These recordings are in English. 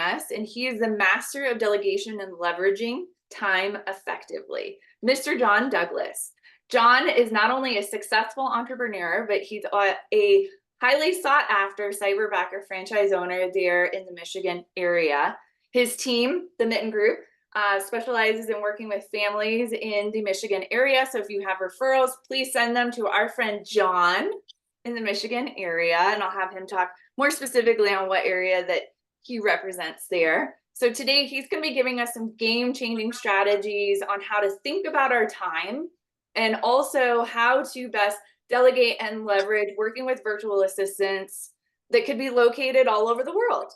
us, and he is the master of delegation and leveraging time effectively, Mr. John Douglas. John is not only a successful entrepreneur, but he's a highly sought after cyberbacker franchise owner there in the Michigan area. His team, the Mitten Group, specializes in working with families in the Michigan area. So if you have referrals, please send them to our friend John in the Michigan area, and I'll have him talk more specifically on what area that he represents there. So today he's going to be giving us some game-changing strategies on how to think about our time, and also how to best delegate and leverage working with virtual assistants that could be located all over the world.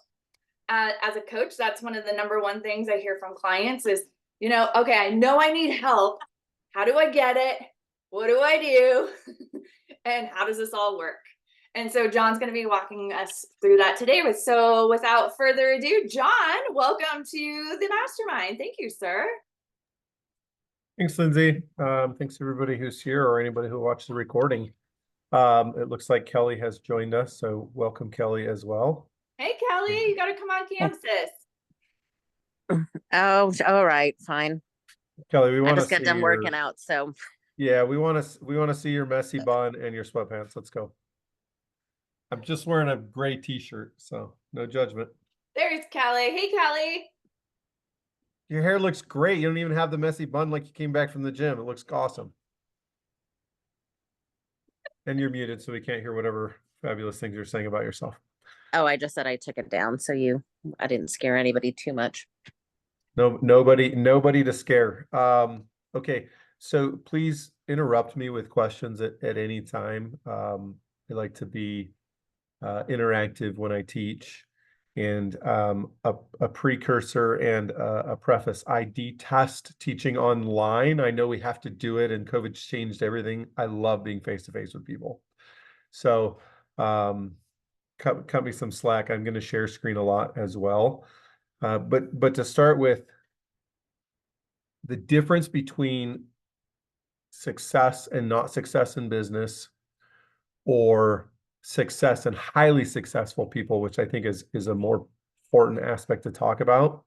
As a coach, that's one of the number one things I hear from clients is, okay, I know I need help. How do I get it? What do I do? And how does this all work? And so John's going to be walking us through that today. So without further ado, John, welcome to the Mastermind. Thank you, sir. Thanks, Lindsay. Thanks everybody who's here or anybody who watched the recording. It looks like Kelly has joined us, so welcome Kelly as well. Hey, Kelly, you got to come on campus. Oh, all right, fine. Kelly, we want to just got done working out, so yeah, we want to see your messy bun and your sweatpants. Let's go. I'm just wearing a gray t-shirt, so no judgment. There's Kelly. Hey, Kelly. Your hair looks great. You don't even have the messy bun like you came back from the gym. It looks awesome. And you're muted, so we can't hear whatever fabulous things you're saying about yourself. Oh, I just said I took it down, so I didn't scare anybody too much. No, nobody to scare. Okay, so please interrupt me with questions at any time. I like to be interactive when I teach. And a precursor and a preface. I detest teaching online. I know we have to do it, and COVID's changed everything. I love being face-to-face with people. So cut me some slack. I'm going to share screen a lot as well. But to start with, the difference between success and not success in business, or success and highly successful people, which I think is a more important aspect to talk about,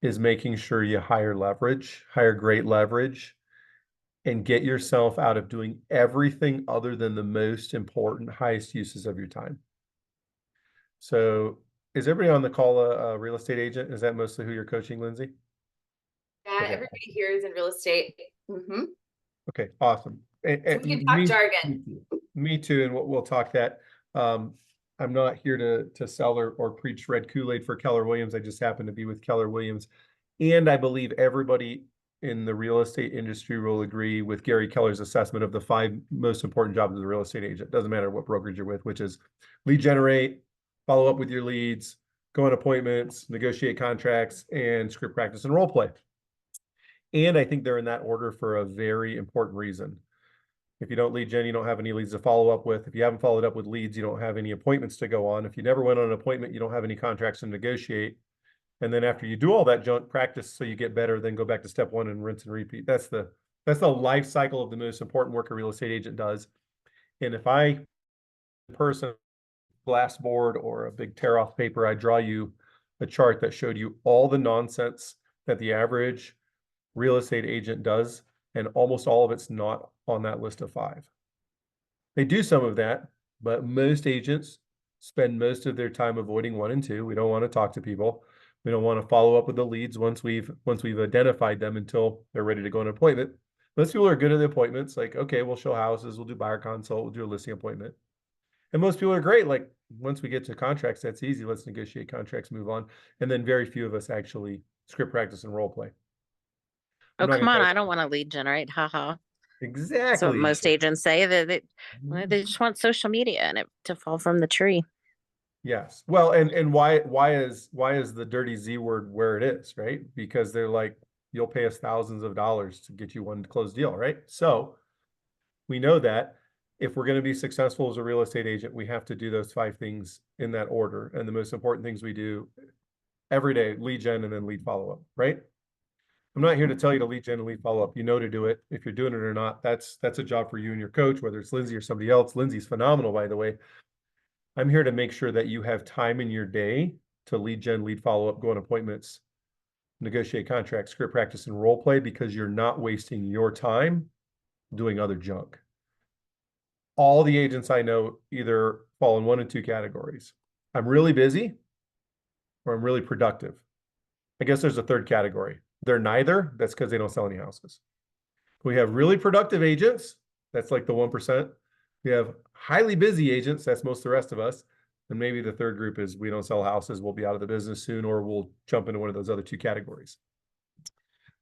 is making sure you hire great leverage, and get yourself out of doing everything other than the most important, highest uses of your time. So is everybody on the call a real estate agent? Is that mostly who you're coaching, Lindsay? Yeah, okay. Everybody here is in real estate. Mm-hmm. Okay, awesome. So we can talk jargon. Me too, and we'll talk that. I'm not here to sell or preach red Kool-Aid for Keller Williams. I just happen to be with Keller Williams. And I believe everybody in the real estate industry will agree with Gary Keller's assessment of the 5 most important jobs of a real estate agent. Doesn't matter what brokerage you're with, which is lead generate, follow up with your leads, go on appointments, negotiate contracts, and script practice and role play. And I think they're in that order for a very important reason. If you don't lead gen, you don't have any leads to follow up with. If you haven't followed up with leads, you don't have any appointments to go on. If you never went on an appointment, you don't have any contracts to negotiate. And then after you do all that junk, practice so you get better, then go back to step 1 and rinse and repeat. That's the life cycle of the most important work a real estate agent does. And if I person glass board or a big tear off paper, I draw you a chart that showed you all the nonsense that the average real estate agent does, and almost all of it's not on that list of 5. They do some of that, but most agents spend most of their time avoiding 1 and 2. We don't want to talk to people. We don't want to follow up with the leads once we've identified them until they're ready to go on an appointment. Most people are good at the appointments, like, okay, we'll show houses, we'll do buyer consult, we'll do a listing appointment. And most people are great. Like, once we get to contracts, that's easy. Let's negotiate contracts, move on. And then very few of us actually script practice and role play. Oh, come on. I don't want to lead generate. Haha. Exactly. So most agents say that they just want social media and it to fall from the tree. Yes. Well, and why is the dirty Z word where it is, right? Because they're like, you'll pay us thousands of dollars to get you one closed deal, right? So we know that if we're going to be successful as a real estate agent, we have to do those 5 things in that order. And the most important things we do every day: lead gen and then lead follow-up, right? I'm not here to tell you to lead gen and lead follow-up. You know to do it. If you're doing it or not, that's a job for you and your coach, whether it's Lindsay or somebody else. Lindsay's phenomenal, by the way. I'm here to make sure that you have time in your day to lead gen, lead follow-up, go on appointments, negotiate contracts, script practice, and role play, because you're not wasting your time doing other junk. All the agents I know either fall in one of two categories. I'm really busy or I'm really productive. I guess there's a third category. They're neither. That's because they don't sell any houses. We have really productive agents. That's like the 1%. We have highly busy agents. That's most of the rest of us. And maybe the third group is we don't sell houses. We'll be out of the business soon, or we'll jump into one of those other two categories.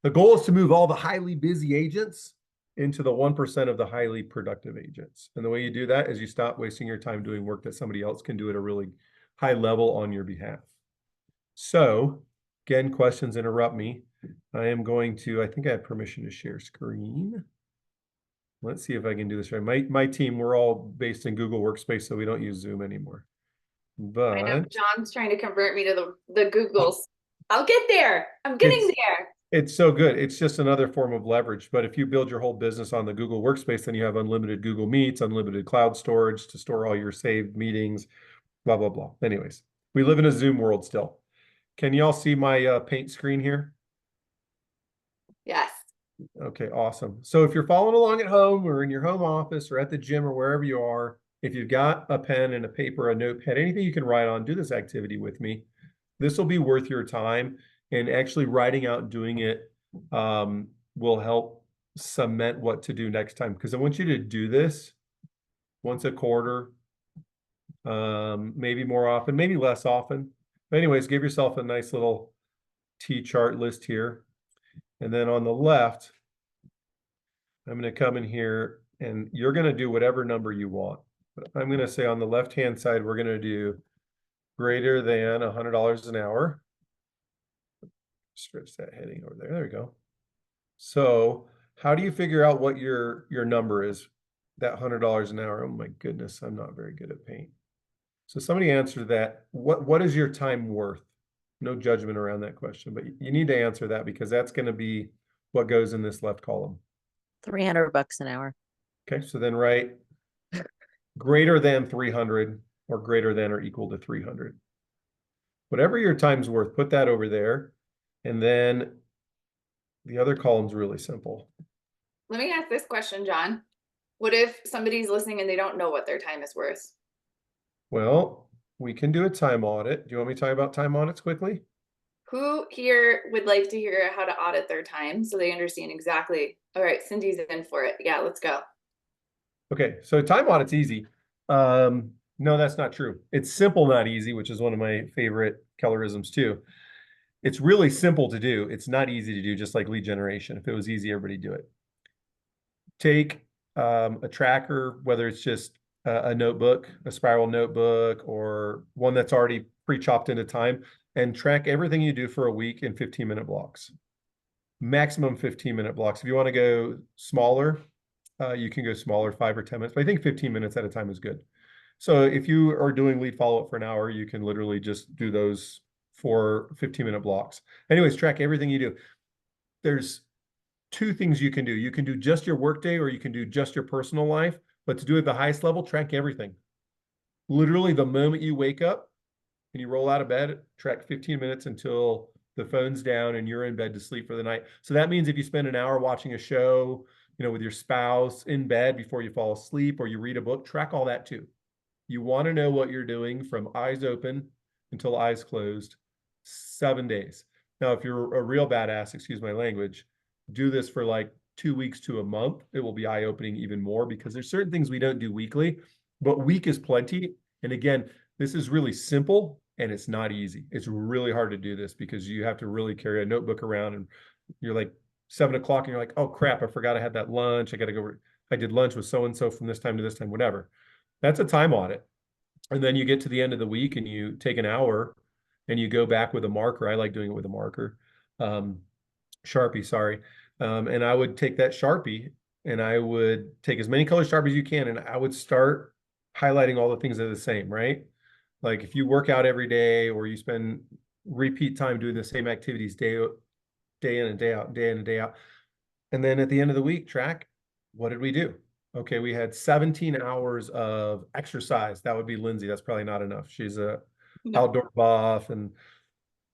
The goal is to move all the highly busy agents into the 1% of the highly productive agents. And the way you do that is you stop wasting your time doing work that somebody else can do at a really high level on your behalf. So again, questions, interrupt me. I am going to, I think I have permission to share screen. Let's see if I can do this right. My team, we're all based in Google Workspace, so we don't use Zoom anymore. I know But John's trying to convert me to the Googles. I'll get there. I'm getting there. it's so good. It's just another form of leverage. But if you build your whole business on the Google Workspace, then you have unlimited Google Meets, unlimited cloud storage to store all your saved meetings, blah, blah, blah. Anyways, we live in a Zoom world still. Can y'all see my paint screen here? Yes. Okay, awesome. So if you're following along at home or in your home office or at the gym or wherever you are, if you've got a pen and a paper, a notepad, anything you can write on, do this activity with me. This will be worth your time, and actually writing out and doing it will help cement what to do next time. Because I want you to do this once a quarter, maybe more often, maybe less often. But anyways, give yourself a nice little T-chart list here. And then on the left, I'm going to come in here and you're going to do whatever number you want. But I'm going to say on the left-hand side, we're going to do greater than $100 an hour. Stretch that heading over there. There we go. So how do you figure out what your number is? That $100 an hour. Oh my goodness, I'm not very good at paint. So somebody answer that. What is your time worth? No judgment around that question, but you need to answer that, because that's going to be what goes in this left column. $300 an hour. Okay, so then write greater than 300 or greater than or equal to 300. Whatever your time's worth, put that over there. And then the other column's really simple. Let me ask this question, John. What if somebody's listening and they don't know what their time is worth? Well, we can do a time audit. Do you want me to talk about time audits quickly? Who here would like to hear how to audit their time so they understand exactly? All right, Cindy's in for it. Yeah, let's go. Okay, so time audit's easy. No, that's not true. It's simple, not easy, which is one of my favorite Kellerisms too. It's really simple to do. It's not easy to do, just like lead generation. If it was easy, everybody do it. Take a tracker, whether it's just a notebook, a spiral notebook, or one that's already pre-chopped into time, and track everything you do for a week in 15-minute blocks. Maximum 15-minute blocks. If you want to go smaller, you can go smaller, 5 or 10 minutes, but I think 15 minutes at a time is good. So if you are doing lead follow-up for an hour, you can literally just do those for 15-minute blocks. Anyways, track everything you do. There's two things you can do. You can do just your workday, or you can do just your personal life, but to do it at the highest level, track everything. Literally the moment you wake up and you roll out of bed, track 15 minutes until the phone's down and you're in bed to sleep for the night. So that means if you spend an hour watching a show, with your spouse in bed before you fall asleep, or you read a book, track all that too. You want to know what you're doing from eyes open until eyes closed, 7 days. Now, if you're a real badass, excuse my language, do this for like 2 weeks to a month. It will be eye-opening even more, because there's certain things we don't do weekly, but week is plenty. And again, this is really simple and it's not easy. It's really hard to do this because you have to really carry a notebook around, and you're like 7 o'clock and you're like, oh crap, I forgot I had that lunch. I got to go. I did lunch with so-and-so from this time to this time, whatever. That's a time audit. And then you get to the end of the week and you take an hour and you go back with a marker. I like doing it with a marker, Sharpie, sorry. And I would take that Sharpie and I would take as many color Sharpies as you can. And I would start highlighting all the things that are the same, right? Like if you work out every day, or you spend repeat time doing the same activities day in and day out, day in and day out. And then at the end of the week, track, what did we do? Okay, we had 17 hours of exercise. That would be Lindsay. That's probably not enough. She's a outdoor buff, and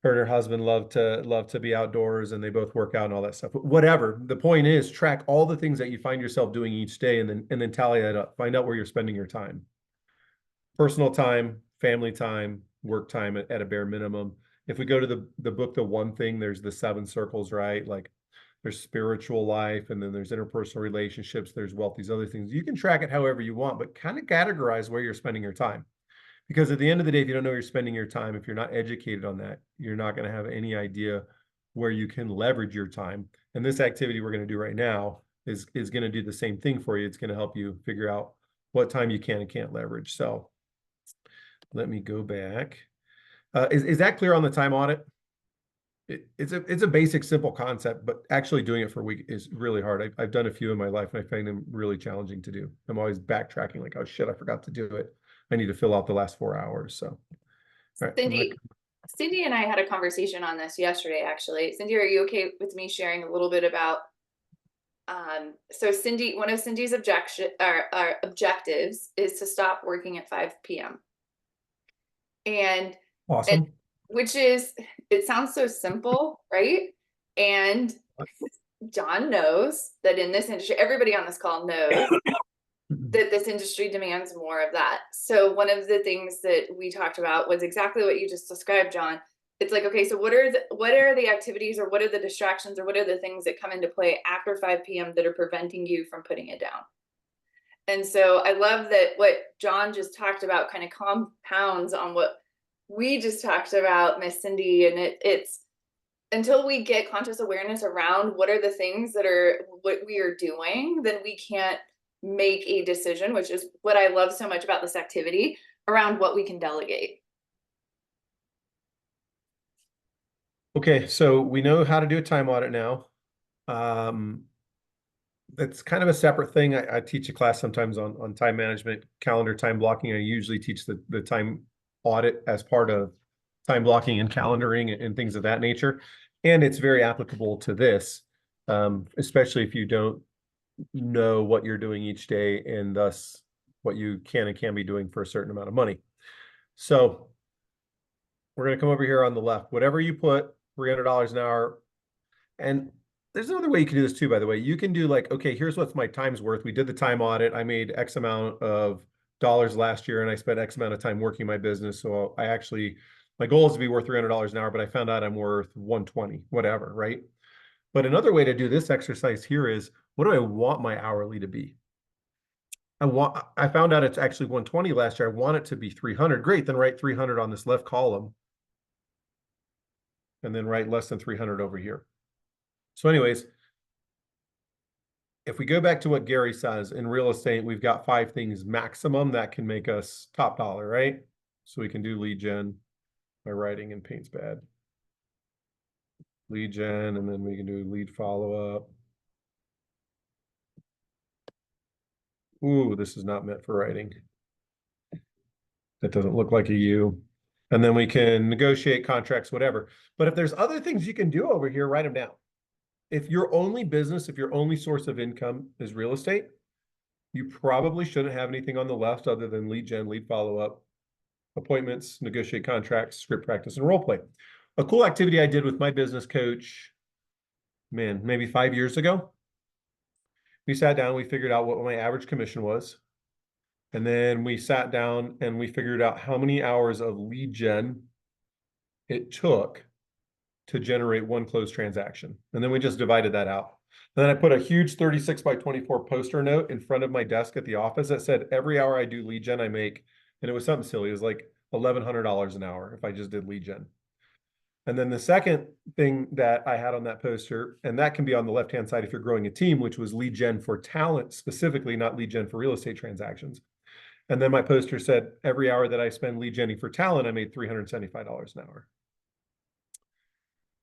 her and her husband love to be outdoors, and they both work out and all that stuff. But whatever. The point is, track all the things that you find yourself doing each day, and then tally that up. Find out where you're spending your time. Personal time, family time, work time at a bare minimum. If we go to the book, The One Thing, there's the 7 circles, right? Like there's spiritual life, and then there's interpersonal relationships, there's wealth, these other things. You can track it however you want, but kind of categorize where you're spending your time. Because at the end of the day, if you don't know where you're spending your time, if you're not educated on that, you're not going to have any idea where you can leverage your time. And this activity we're going to do right now is going to do the same thing for you. It's going to help you figure out what time you can and can't leverage. So let me go back. Is that clear on the time audit? It's a basic, simple concept, but actually doing it for a week is really hard. I've done a few in my life, and I find them really challenging to do. I'm always backtracking, like, oh shit, I forgot to do it. I need to fill out the last 4 hours. So, all right, Cindy and I had a conversation on this yesterday, actually. Cindy, are you okay with me sharing a little bit about, so Cindy, one of Cindy's objectives is to stop working at 5 p.m. And awesome. Which is, it sounds so simple, right? And John knows that in this industry, everybody on this call knows that this industry demands more of that. So one of the things that we talked about was exactly what you just described, John. It's like, okay, so what are the activities, or what are the distractions, or what are the things that come into play after 5 p.m. that are preventing you from putting it down? And so I love that what John just talked about kind of compounds on what we just talked about, Miss Cindy. And it's until we get conscious awareness around what are the things that are what we are doing, then we can't make a decision, which is what I love so much about this activity, around what we can delegate. Okay, so we know how to do a time audit now. That's kind of a separate thing. I teach a class sometimes on time management, calendar, time blocking. I usually teach the time audit as part of time blocking and calendaring and things of that nature. And it's very applicable to this, especially if you don't know what you're doing each day, and thus what you can and can't be doing for a certain amount of money. So we're going to come over here on the left. Whatever you put, $300 an hour. And there's another way you can do this too, by the way. You can do like, okay, here's what's my time's worth. We did the time audit. I made X amount of dollars last year, and I spent X amount of time working my business. So my goal is to be worth $300 an hour, but I found out I'm worth 120, whatever, right? But another way to do this exercise here is, what do I want my hourly to be? I found out it's actually 120 last year. I want it to be 300. Great, then write 300 on this left column, and then write less than 300 over here. So anyways, if we go back to what Gary says, in real estate, we've got 5 things maximum that can make us top dollar, right? So we can do lead gen. My writing in paint's bad. Lead gen, and then we can do lead follow-up. Ooh, this is not meant for writing. That doesn't look like a U. And then we can negotiate contracts, whatever. But if there's other things you can do over here, write them down. If your only business, if your only source of income is real estate, you probably shouldn't have anything on the left other than lead gen, lead follow-up, appointments, negotiate contracts, script practice, and role play. A cool activity I did with my business coach, man, maybe 5 years ago. We sat down, we figured out what my average commission was. And then we sat down and we figured out how many hours of lead gen it took to generate one closed transaction. And then we just divided that out. And then I put a huge 36 by 24 poster note in front of my desk at the office that said, every hour I do lead gen, I make, and it was something silly. It was like $1,100 an hour if I just did lead gen. And then the second thing that I had on that poster, and that can be on the left-hand side if you're growing a team, which was lead gen for talent specifically, not lead gen for real estate transactions. And then my poster said, every hour that I spend lead genning for talent, I made $375 an hour.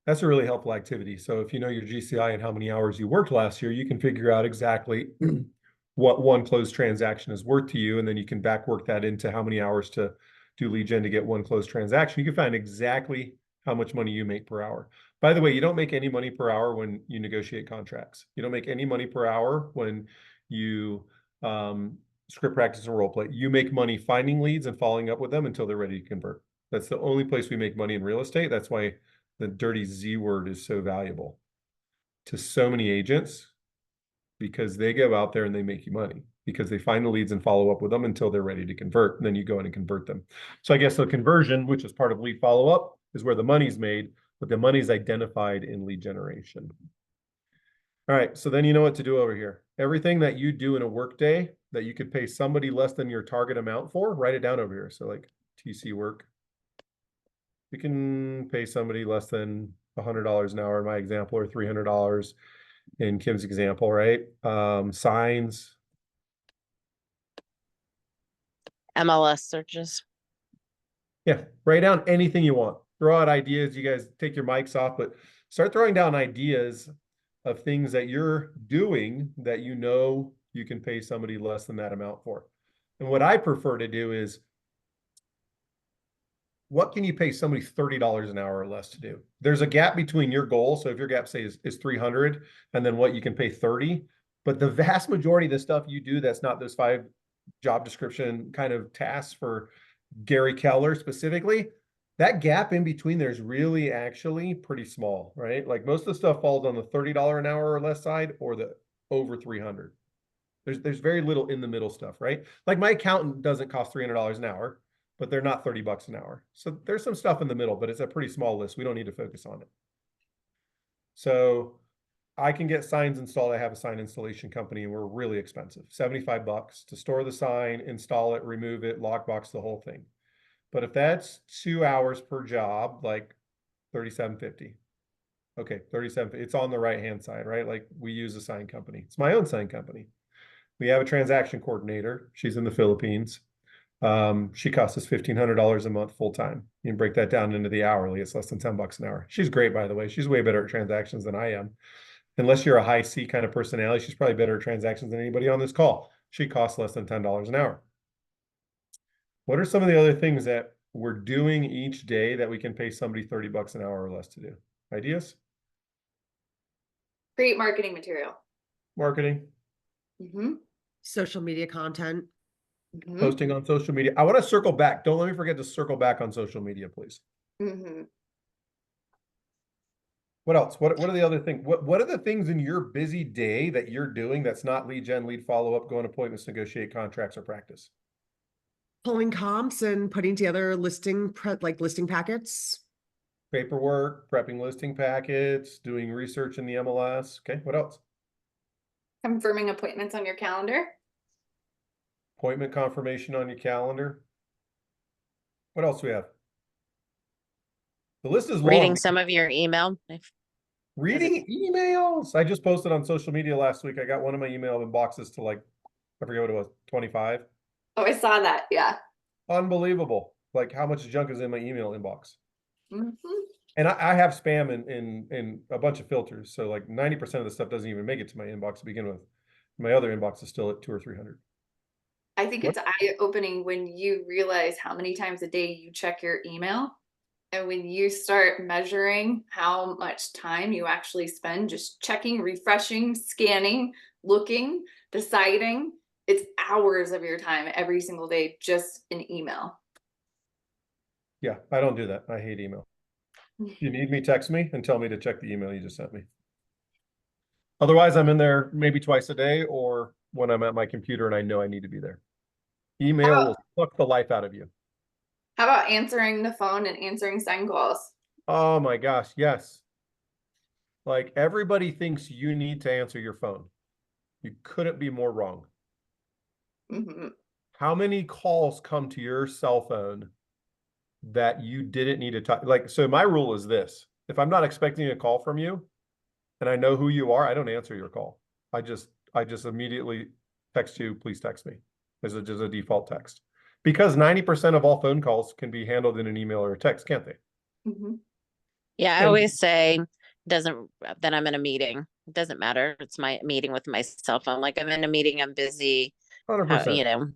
That's a really helpful activity. So if you know your GCI and how many hours you worked last year, you can figure out exactly what one closed transaction is worth to you. And then you can back work that into how many hours to do lead gen to get one closed transaction. You can find exactly how much money you make per hour. By the way, you don't make any money per hour when you negotiate contracts. You don't make any money per hour when you script practice and role play. You make money finding leads and following up with them until they're ready to convert. That's the only place we make money in real estate. That's why the dirty Z word is so valuable to so many agents, because they go out there and they make you money because they find the leads and follow up with them until they're ready to convert. And then you go in and convert them. So I guess the conversion, which is part of lead follow-up, is where the money's made, but the money's identified in lead generation. All right, so then you know what to do over here. Everything that you do in a workday that you could pay somebody less than your target amount for, write it down over here. So like TC work. You can pay somebody less than $100 an hour in my example, or $300 in Kim's example, right? Signs. MLS searches. Yeah, write down anything you want. Throw out ideas. You guys take your mics off, but start throwing down ideas of things that you're doing that you know you can pay somebody less than that amount for. And what I prefer to do is, what can you pay somebody $30 an hour or less to do? There's a gap between your goal. So if your gap, say, is 300, and then what you can pay 30, but the vast majority of the stuff you do that's not those 5 job description kind of tasks for Gary Keller specifically, that gap in between there's really actually pretty small, right? Like most of the stuff falls on the $30 an hour or less side, or the over 300. There's very little in the middle stuff, right? Like my accountant doesn't cost $300 an hour, but they're not $30 an hour. So there's some stuff in the middle, but it's a pretty small list. We don't need to focus on it. So I can get signs installed. I have a sign installation company and we're really expensive. $75 to store the sign, install it, remove it, lockbox the whole thing. But if that's 2 hours per job, like $37.50. Okay, $37.50. It's on the right-hand side, right? Like we use a sign company. It's my own sign company. We have a transaction coordinator. She's in the Philippines. She costs us $1,500 a month full time. You can break that down into the hourly. It's less than $10 an hour. She's great, by the way. She's way better at transactions than I am. Unless you're a high C kind of personality, she's probably better at transactions than anybody on this call. She costs less than $10 an hour. What are some of the other things that we're doing each day that we can pay somebody $30 an hour or less to do? Ideas? Create marketing material. Marketing. Social media content. Posting on social media. I want to circle back. Don't let me forget to circle back on social media, please. What else? What are the other things? What are the things in your busy day that you're doing that's not lead gen, lead follow-up, go on appointments, negotiate contracts, or practice? Pulling comps and putting together listing packets. Paperwork, prepping listing packets, doing research in the MLS. Okay, what else? Confirming appointments on your calendar. Appointment confirmation on your calendar. What else do we have? The list is long. Reading some of your email. Reading emails. I just posted on social media last week. I got one of my email inboxes to like, I forget what it was, 25. Oh, I saw that. Yeah. Unbelievable. Like how much junk is in my email inbox. And I have spam in a bunch of filters. So like 90% of the stuff doesn't even make it to my inbox to begin with. My other inbox is still at 200 or 300. I think it's eye-opening when you realize how many times a day you check your email. And when you start measuring how much time you actually spend just checking, refreshing, scanning, looking, deciding, it's hours of your time every single day just in email. Yeah, I don't do that. I hate email. If you need me, text me and tell me to check the email you just sent me. Otherwise, I'm in there maybe twice a day or when I'm at my computer and I know I need to be there. Email will suck the life out of you. How about answering the phone and answering sign calls? Oh my gosh, yes. Like everybody thinks you need to answer your phone. You couldn't be more wrong. How many calls come to your cell phone that you didn't need to talk? Like, so my rule is this: if I'm not expecting a call from you and I know who you are, I don't answer your call. I just immediately text you, please text me. As just a default text. Because 90% of all phone calls can be handled in an email or a text, can't they? Yeah, I always say that I'm in a meeting. It doesn't matter. It's my meeting with my cell phone. Like I'm in a meeting, I'm busy. 100%.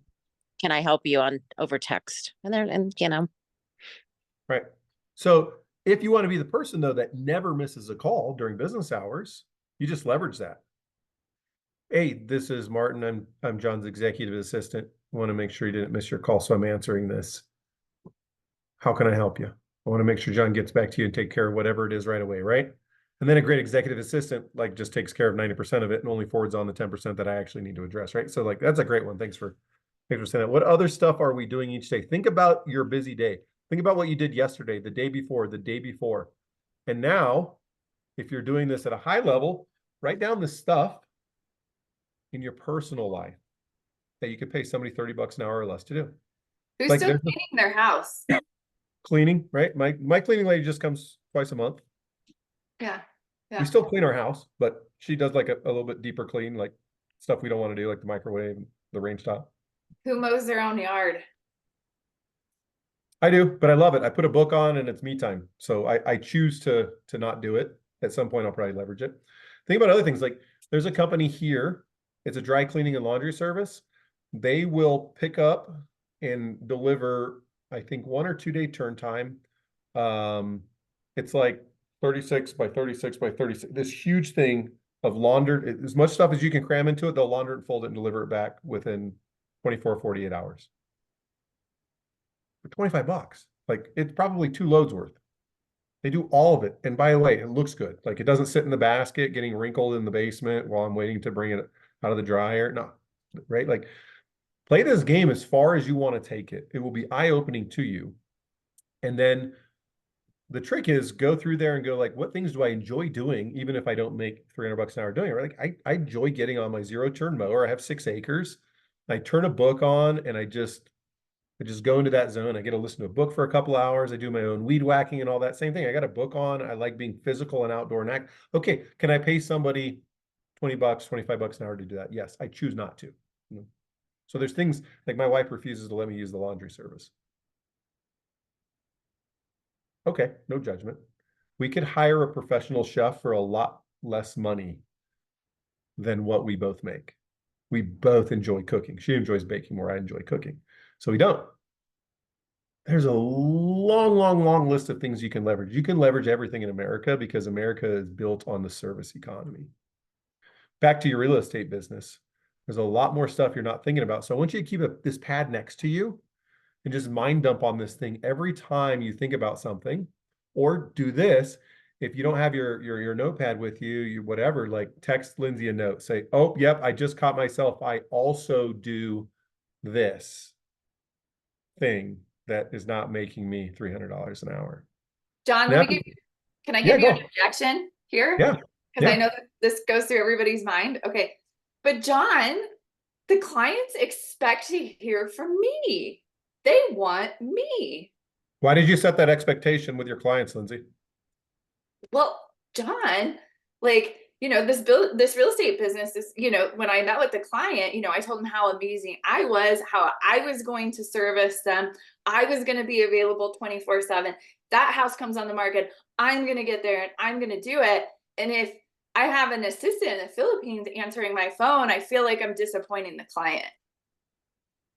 Can I help you over text? And Right. So if you want to be the person though that never misses a call during business hours, you just leverage that. Hey, this is Martin. I'm John's executive assistant. I want to make sure you didn't miss your call, so I'm answering this. How can I help you? I want to make sure John gets back to you and take care of whatever it is right away, right? And then a great executive assistant like just takes care of 90% of it and only forwards on the 10% that I actually need to address, right? So like that's a great one. Thanks for saying that. What other stuff are we doing each day? Think about your busy day. Think about what you did yesterday, the day before, the day before. And now, if you're doing this at a high level, write down the stuff in your personal life that you could pay somebody $30 an hour or less to do. Who's Like still there's cleaning their house? cleaning, right? My cleaning lady just comes twice a month. Yeah. We Yeah. still clean our house, but she does like a little bit deeper clean, like stuff we don't want to do, like the microwave, and the range top. Who mows their own yard? I do, but I love it. I put a book on and it's me time. So I choose to not do it. At some point, I'll probably leverage it. Think about other things. Like there's a company here. It's a dry cleaning and laundry service. They will pick up and deliver, I think, 1 or 2 day turn time. It's like 36 by 36 by 36. This huge thing of laundered, as much stuff as you can cram into it, they'll launder it, fold it, and deliver it back within 24, 48 hours. For $25. Like it's probably 2 loads worth. They do all of it. And by the way, it looks good. Like it doesn't sit in the basket getting wrinkled in the basement while I'm waiting to bring it out of the dryer. No, right? Like play this game as far as you want to take it. It will be eye-opening to you. And then the trick is go through there and go like, what things do I enjoy doing, even if I don't make $300 an hour doing it? Right? Like I enjoy getting on my 0-turn mower. I have 6 acres. I turn a book on and I just go into that zone. I get to listen to a book for a couple hours. I do my own weed whacking and all that. Same thing. I got a book on. I like being physical and outdoor and act. Okay, can I pay somebody $20, $25 an hour to do that? Yes, I choose not to. So there's things like my wife refuses to let me use the laundry service. Okay, no judgment. We could hire a professional chef for a lot less money than what we both make. We both enjoy cooking. She enjoys baking more. I enjoy cooking. So we don't. There's a long, long, long list of things you can leverage. You can leverage everything in America because America is built on the service economy. Back to your real estate business. There's a lot more stuff you're not thinking about. So I want you to keep this pad next to you and just mind dump on this thing every time you think about something, or do this. If you don't have your notepad with you, whatever, like text Lindsay a note, say, oh, yep, I just caught myself. I also do this thing that is not making me $300 an hour. John, Now, can I yeah, give you an go. objection here? Yeah. Because I Yeah. know that this goes through everybody's mind. Okay. But John, the clients expect to hear from me. They want me. Why did you set that expectation with your clients, Lindsay? Well, John, like, this real estate business is, when I met with the client, I told him how amazing I was, how I was going to service them. I was going to be available 24/7. That house comes on the market. I'm going to get there and I'm going to do it. And if I have an assistant in the Philippines answering my phone, I feel like I'm disappointing the client.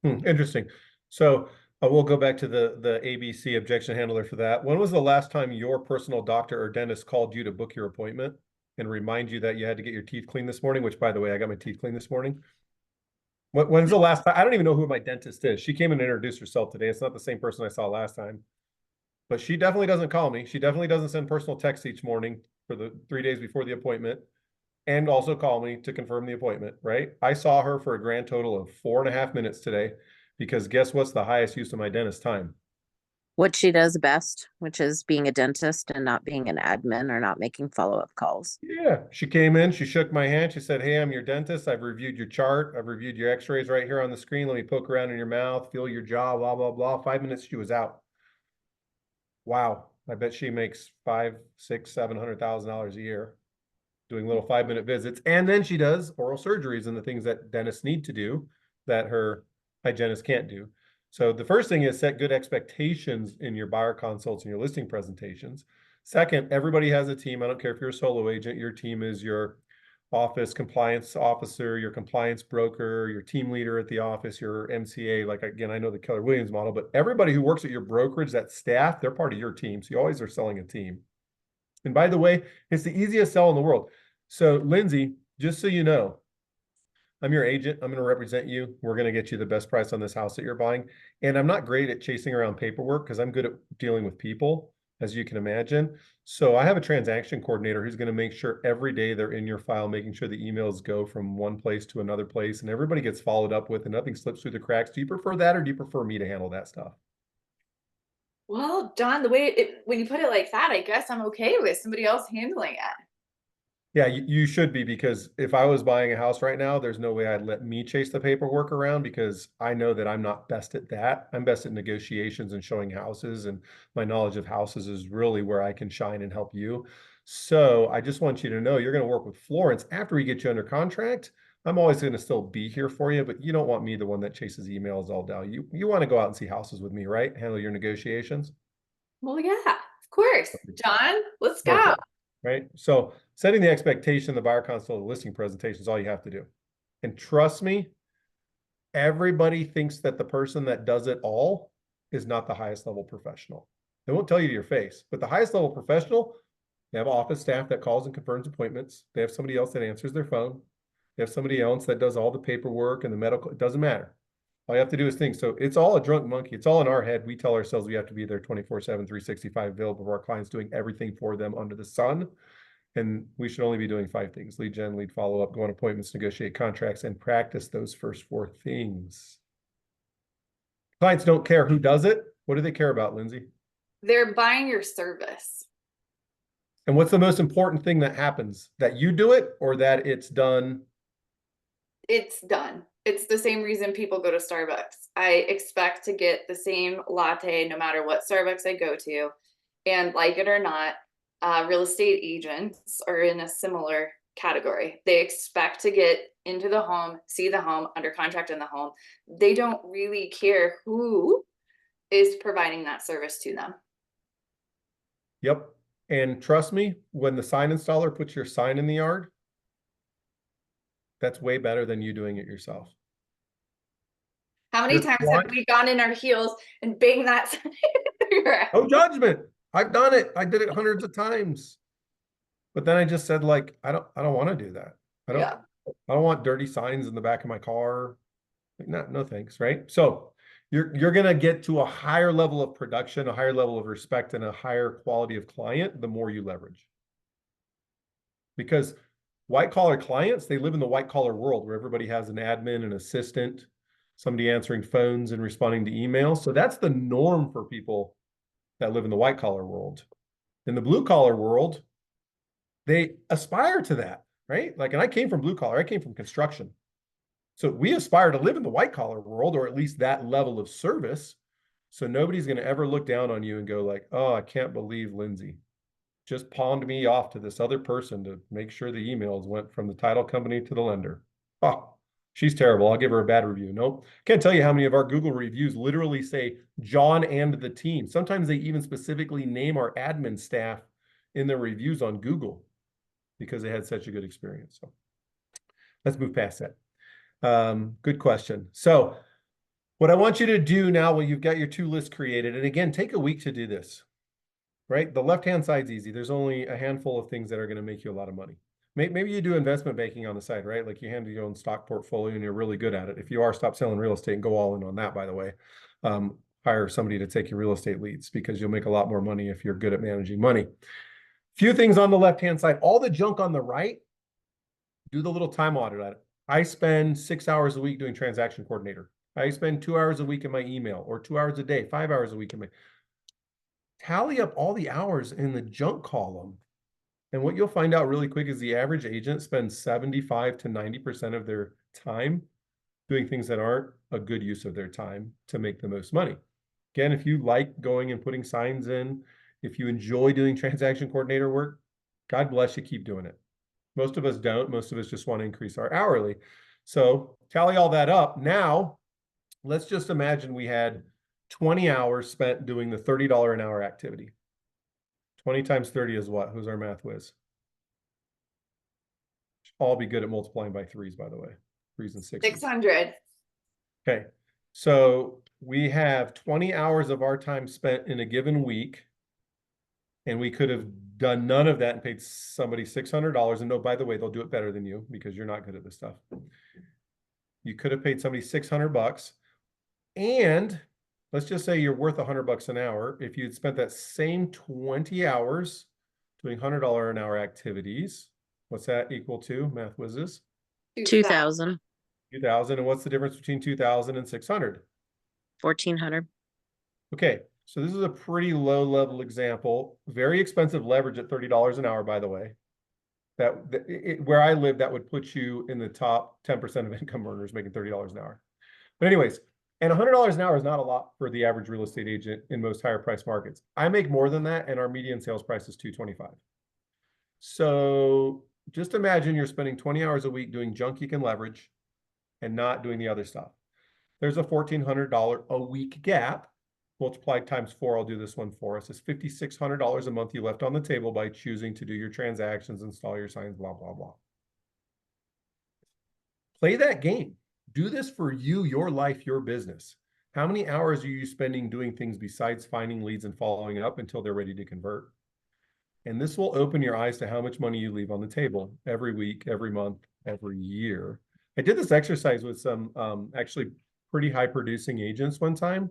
Interesting. So we'll go back to the ABC objection handler for that. When was the last time your personal doctor or dentist called you to book your appointment and remind you that you had to get your teeth cleaned this morning? Which, by the way, I got my teeth cleaned this morning. When's the last time? I don't even know who my dentist is. She came and introduced herself today. It's not the same person I saw last time, but she definitely doesn't call me. She definitely doesn't send personal texts each morning for the 3 days before the appointment, and also call me to confirm the appointment, right? I saw her for a grand total of 4.5 minutes today, because guess what's the highest use of my dentist time? What she does best, which is being a dentist and not being an admin or not making follow-up calls. Yeah, she came in, she shook my hand, she said, hey, I'm your dentist. I've reviewed your chart. I've reviewed your x-rays right here on the screen. Let me poke around in your mouth, feel your jaw, blah, blah, blah. 5 minutes, she was out. Wow. I bet she makes $500,000, $600,000, $700,000 a year doing little 5-minute visits. And then she does oral surgeries and the things that dentists need to do that her hygienist can't do. So the first thing is set good expectations in your buyer consults and your listing presentations. Second, everybody has a team. I don't care if you're a solo agent, your team is your office compliance officer, your compliance broker, your team leader at the office, your MCA. Like, again, I know the Keller Williams model, but everybody who works at your brokerage, that staff, they're part of your team. So you always are selling a team. And by the way, it's the easiest sell in the world. So Lindsay, just so you know, I'm your agent. I'm going to represent you. We're going to get you the best price on this house that you're buying. And I'm not great at chasing around paperwork because I'm good at dealing with people, as you can imagine. So I have a transaction coordinator who's going to make sure every day they're in your file, making sure the emails go from one place to another place and everybody gets followed up with and nothing slips through the cracks. Do you prefer that or do you prefer me to handle that stuff? Well, John, when you put it like that, I guess I'm okay with somebody else handling it. Yeah, you should be, because if I was buying a house right now, there's no way I'd let me chase the paperwork around because I know that I'm not best at that. I'm best at negotiations and showing houses, and my knowledge of houses is really where I can shine and help you. So I just want you to know you're going to work with Florence after we get you under contract. I'm always going to still be here for you, but you don't want me the one that chases emails all day. You want to go out and see houses with me, right? Handle your negotiations. Well, yeah, of course. John, let's go. Perfect. Right? So setting the expectation, the buyer consult, the listing presentation is all you have to do. And trust me, everybody thinks that the person that does it all is not the highest level professional. They won't tell you to your face, but the highest level professional, they have office staff that calls and confirms appointments. They have somebody else that answers their phone. They have somebody else that does all the paperwork and the medical. It doesn't matter. All you have to do is think. So it's all a drunk monkey. It's all in our head. We tell ourselves we have to be there 24/7, 365, available for our clients, doing everything for them under the sun. And we should only be doing 5 things: lead gen, lead follow-up, go on appointments, negotiate contracts, and practice those first 4 things. Clients don't care who does it. What do they care about, Lindsay? They're buying your service. And what's the most important thing that happens? That you do it or that it's done? It's done. It's the same reason people go to Starbucks. I expect to get the same latte no matter what Starbucks I go to. And like it or not, real estate agents are in a similar category. They expect to get into the home, see the home, under contract in the home. They don't really care who is providing that service to them. Yep. And trust me, when the sign installer puts your sign in the yard, that's way better than you doing it yourself. How many times have we gone in our heels and banged that sign? No judgment. I've done it. I did it hundreds of times. But then I just said, like, I don't want to do that. I don't want dirty signs in the back of my car. Like, no thanks, right? So you're gonna get to a higher level of production, a higher level of respect, and a higher quality of client the more you leverage. Because white collar clients, they live in the white collar world where everybody has an admin, an assistant, somebody answering phones and responding to emails. So that's the norm for people that live in the white collar world. In the blue collar world, they aspire to that, right? Like, and I came from blue collar, I came from construction. So we aspire to live in the white collar world, or at least that level of service. So nobody's going to ever look down on you and go like, oh, I can't believe Lindsay just pawned me off to this other person to make sure the emails went from the title company to the lender. Oh, she's terrible. I'll give her a bad review. Nope. Can't tell you how many of our Google reviews literally say John and the team. Sometimes they even specifically name our admin staff in their reviews on Google because they had such a good experience. So let's move past that. Good question. So what I want you to do now, well, you've got your 2 lists created. And again, take a week to do this, right? The left-hand side's easy. There's only a handful of things that are going to make you a lot of money. Maybe you do investment banking on the side, right? Like you handle your own stock portfolio and you're really good at it. If you are, stop selling real estate and go all in on that, by the way. Hire somebody to take your real estate leads because you'll make a lot more money if you're good at managing money. Few things on the left-hand side. All the junk on the right, do the little time audit at it. I spend 6 hours a week doing transaction coordinator. I spend 2 hours a week in my email, or 2 hours a day, 5 hours a week in my... Tally up all the hours in the junk column. And what you'll find out really quick is the average agent spends 75 to 90% of their time doing things that aren't a good use of their time to make the most money. Again, if you like going and putting signs in, if you enjoy doing transaction coordinator work, God bless you, keep doing it. Most of us don't. Most of us just want to increase our hourly. So tally all that up. Now, let's just imagine we had 20 hours spent doing the $30 an hour activity. 20 times 30 is what? Who's our math whiz? Should all be good at multiplying by 3s, by the way. 3s and 6s. 600. Okay. So we have 20 hours of our time spent in a given week. And we could have done none of that and paid somebody $600. And no, by the way, they'll do it better than you because you're not good at this stuff. You could have paid somebody $600, and let's just say you're worth $100 an hour. If you'd spent that same 20 hours doing $100 an hour activities, what's that equal to, math whizzes? 2,000, 2,000. And what's the difference between 2,000 and 600? 1,400. Okay, so this is a pretty low level example. Very expensive leverage at $30 an hour, by the way. Where I live, that would put you in the top 10% of income earners making $30 an hour. But anyways, and $100 an hour is not a lot for the average real estate agent in most higher price markets. I make more than that, and our median sales price is $225. So just imagine you're spending 20 hours a week doing junk you can leverage and not doing the other stuff. There's a $1,400 a week gap. Multiplied times 4, I'll do this one for us. It's $5,600 a month you left on the table by choosing to do your transactions, install your signs, blah, blah, blah. Play that game. Do this for you, your life, your business. How many hours are you spending doing things besides finding leads and following up until they're ready to convert? And this will open your eyes to how much money you leave on the table every week, every month, every year. I did this exercise with some actually pretty high producing agents one time.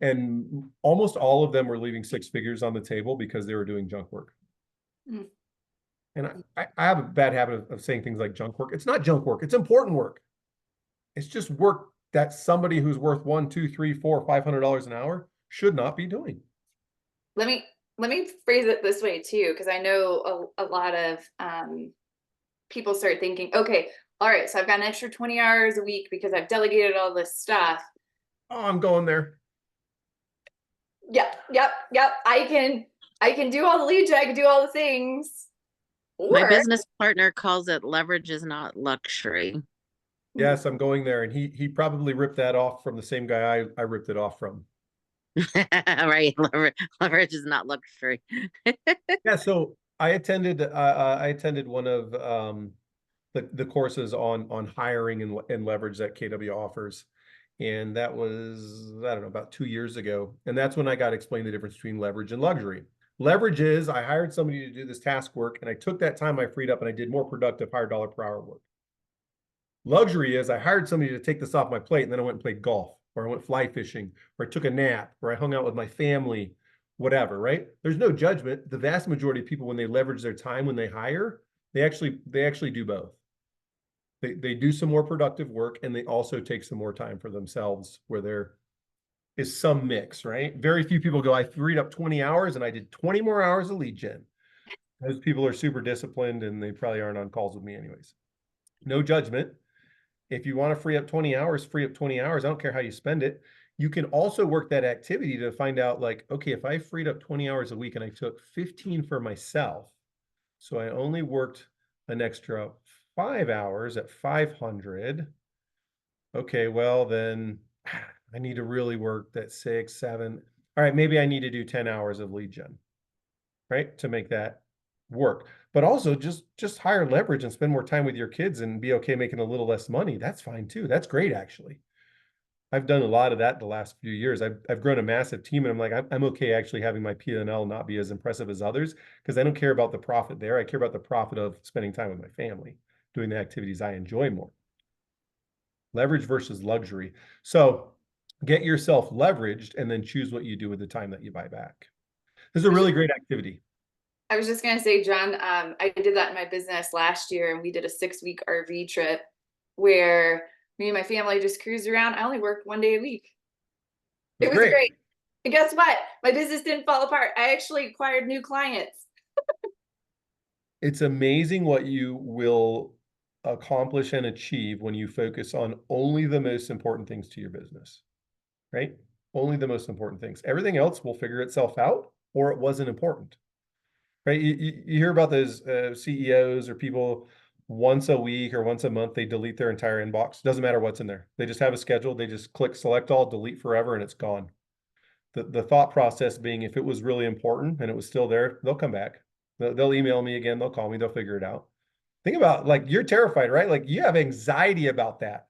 And almost all of them were leaving 6 figures on the table because they were doing junk work. Mm. And I have a bad habit of saying things like junk work. It's not junk work. It's important work. It's just work that somebody who's worth $1, $2, $3, $4, $500 an hour should not be doing. Let me phrase it this way too, because I know a lot of people start thinking, okay, all right, so I've got an extra 20 hours a week because I've delegated all this stuff. Oh, I'm going there. Yep. I can do all the lead gen, I can do all the things. My Or business partner calls it leverage is not luxury. Yes, I'm going there. And he probably ripped that off from the same guy I ripped it off from. Right. Leverage is not luxury. Yeah, so I attended one of the courses on hiring and leverage that KW offers. And that was, I don't know, about 2 years ago. And that's when I got explained the difference between leverage and luxury. Leverage is I hired somebody to do this task work, and I took that time I freed up and I did more productive, higher dollar per hour work. Luxury is I hired somebody to take this off my plate, and then I went and played golf, or I went fly fishing, or I took a nap, or I hung out with my family, whatever, right? There's no judgment. The vast majority of people, when they leverage their time, when they hire, they actually do both. They do some more productive work, and they also take some more time for themselves, where there is some mix, right? Very few people go, I freed up 20 hours and I did 20 more hours of lead gen. Those people are super disciplined, and they probably aren't on calls with me anyways. No judgment. If you want to free up 20 hours, free up 20 hours. I don't care how you spend it. You can also work that activity to find out, like, okay, if I freed up 20 hours a week and I took 15 for myself, so I only worked an extra 5 hours at 500. Okay, well, then I need to really work that 6, 7. All right, maybe I need to do 10 hours of lead gen, right? To make that work. But also just hire leverage and spend more time with your kids and be okay making a little less money. That's fine too. That's great, actually. I've done a lot of that the last few years. I've grown a massive team, and I'm like, I'm okay actually having my P&L not be as impressive as others, because I don't care about the profit there. I care about the profit of spending time with my family, doing the activities I enjoy more. Leverage versus luxury. So get yourself leveraged and then choose what you do with the time that you buy back. This is a really great activity. I was just gonna say, John, I did that in my business last year, and we did a 6-week RV trip where me and my family just cruised around. I only worked 1 day a week. It was great. And guess what? My business didn't fall apart. I actually acquired new clients. It's amazing what you will accomplish and achieve when you focus on only the most important things to your business, right? Only the most important things. Everything else will figure itself out, or it wasn't important, right? You hear about those CEOs or people once a week or once a month, they delete their entire inbox. Doesn't matter what's in there. They just have a schedule. They just click select all, delete forever, and it's gone. The thought process being, if it was really important and it was still there, they'll come back. They'll email me again. They'll call me. They'll figure it out. Think about, like, you're terrified, right? Like, you have anxiety about that,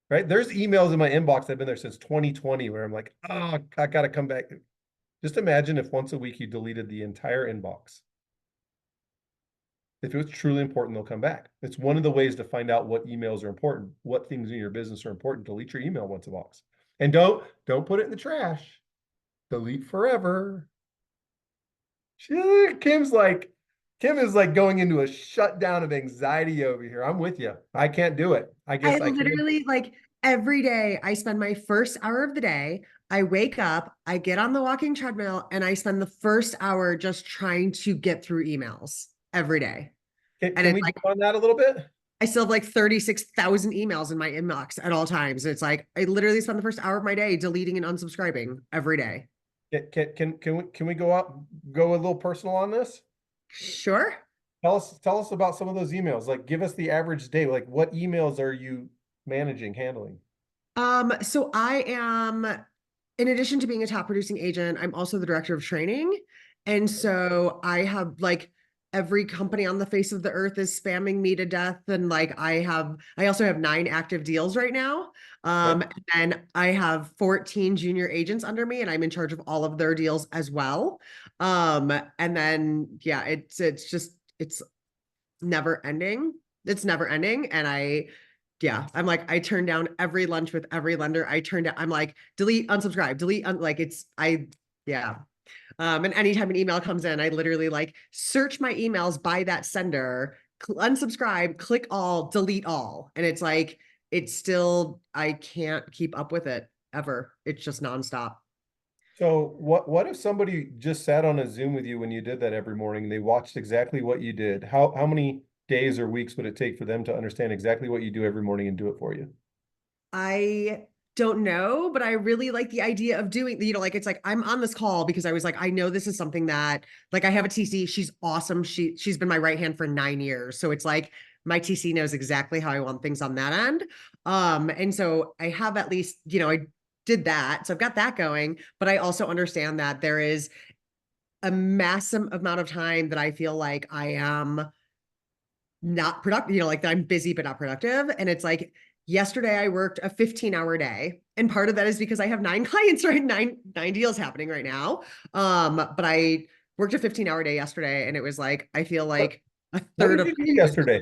right? There's emails in my inbox that have been there since 2020 where I'm like, oh, I got to come back. Just imagine if once a week you deleted the entire inbox. If it's truly important, they'll come back. It's one of the ways to find out what emails are important, what things in your business are important. Delete your email once a box. And don't put it in the trash. Delete forever. Kim is like going into a shutdown of anxiety over here. I'm with you. I can't do it. I guess I I can't. literally like every day I spend my first hour of the day. I wake up, I get on the walking treadmill, and I spend the first hour just trying to get through emails every day. And Can it's we like go on that a little bit? I still have like 36,000 emails in my inbox at all times. It's like I literally spend the first hour of my day deleting and unsubscribing every day. Can we go a little personal on this? Sure. Tell us about some of those emails. Like, give us the average day. Like, what emails are you handling? So I am, in addition to being a top producing agent, I'm also the director of training. And so I have like every company on the face of the earth is spamming me to death. And like I also have 9 active deals right now. And I have 14 junior agents under me, and I'm in charge of all of their deals as well. And then yeah, it's never ending. It's never ending. And I'm like, I turn down every lunch with every lender. I'm like, delete, unsubscribe, yeah. And anytime an email comes in, I literally like search my emails by that sender, unsubscribe, click all, delete all. And it's like, I can't keep up with it ever. It's just nonstop. So what if somebody just sat on a Zoom with you when you did that every morning? They watched exactly what you did. How many days or weeks would it take for them to understand exactly what you do every morning and do it for you? I don't know, but I really like the idea of doing, like, it's like, I'm on this call because I was like, I know this is something that, like, I have a TC, she's awesome. She's been my right hand for 9 years. So it's like, my TC knows exactly how I want things on that end. And so I have at least, I did that. So I've got that going, but I also understand that there is a massive amount of time that I feel like I am not productive, like that I'm busy but not productive. And it's like yesterday I worked a 15-hour day. And part of that is because I have 9 clients, right? Nine deals happening right now. But I worked a 15-hour day yesterday, and it was like I feel like a third of What did you do yesterday?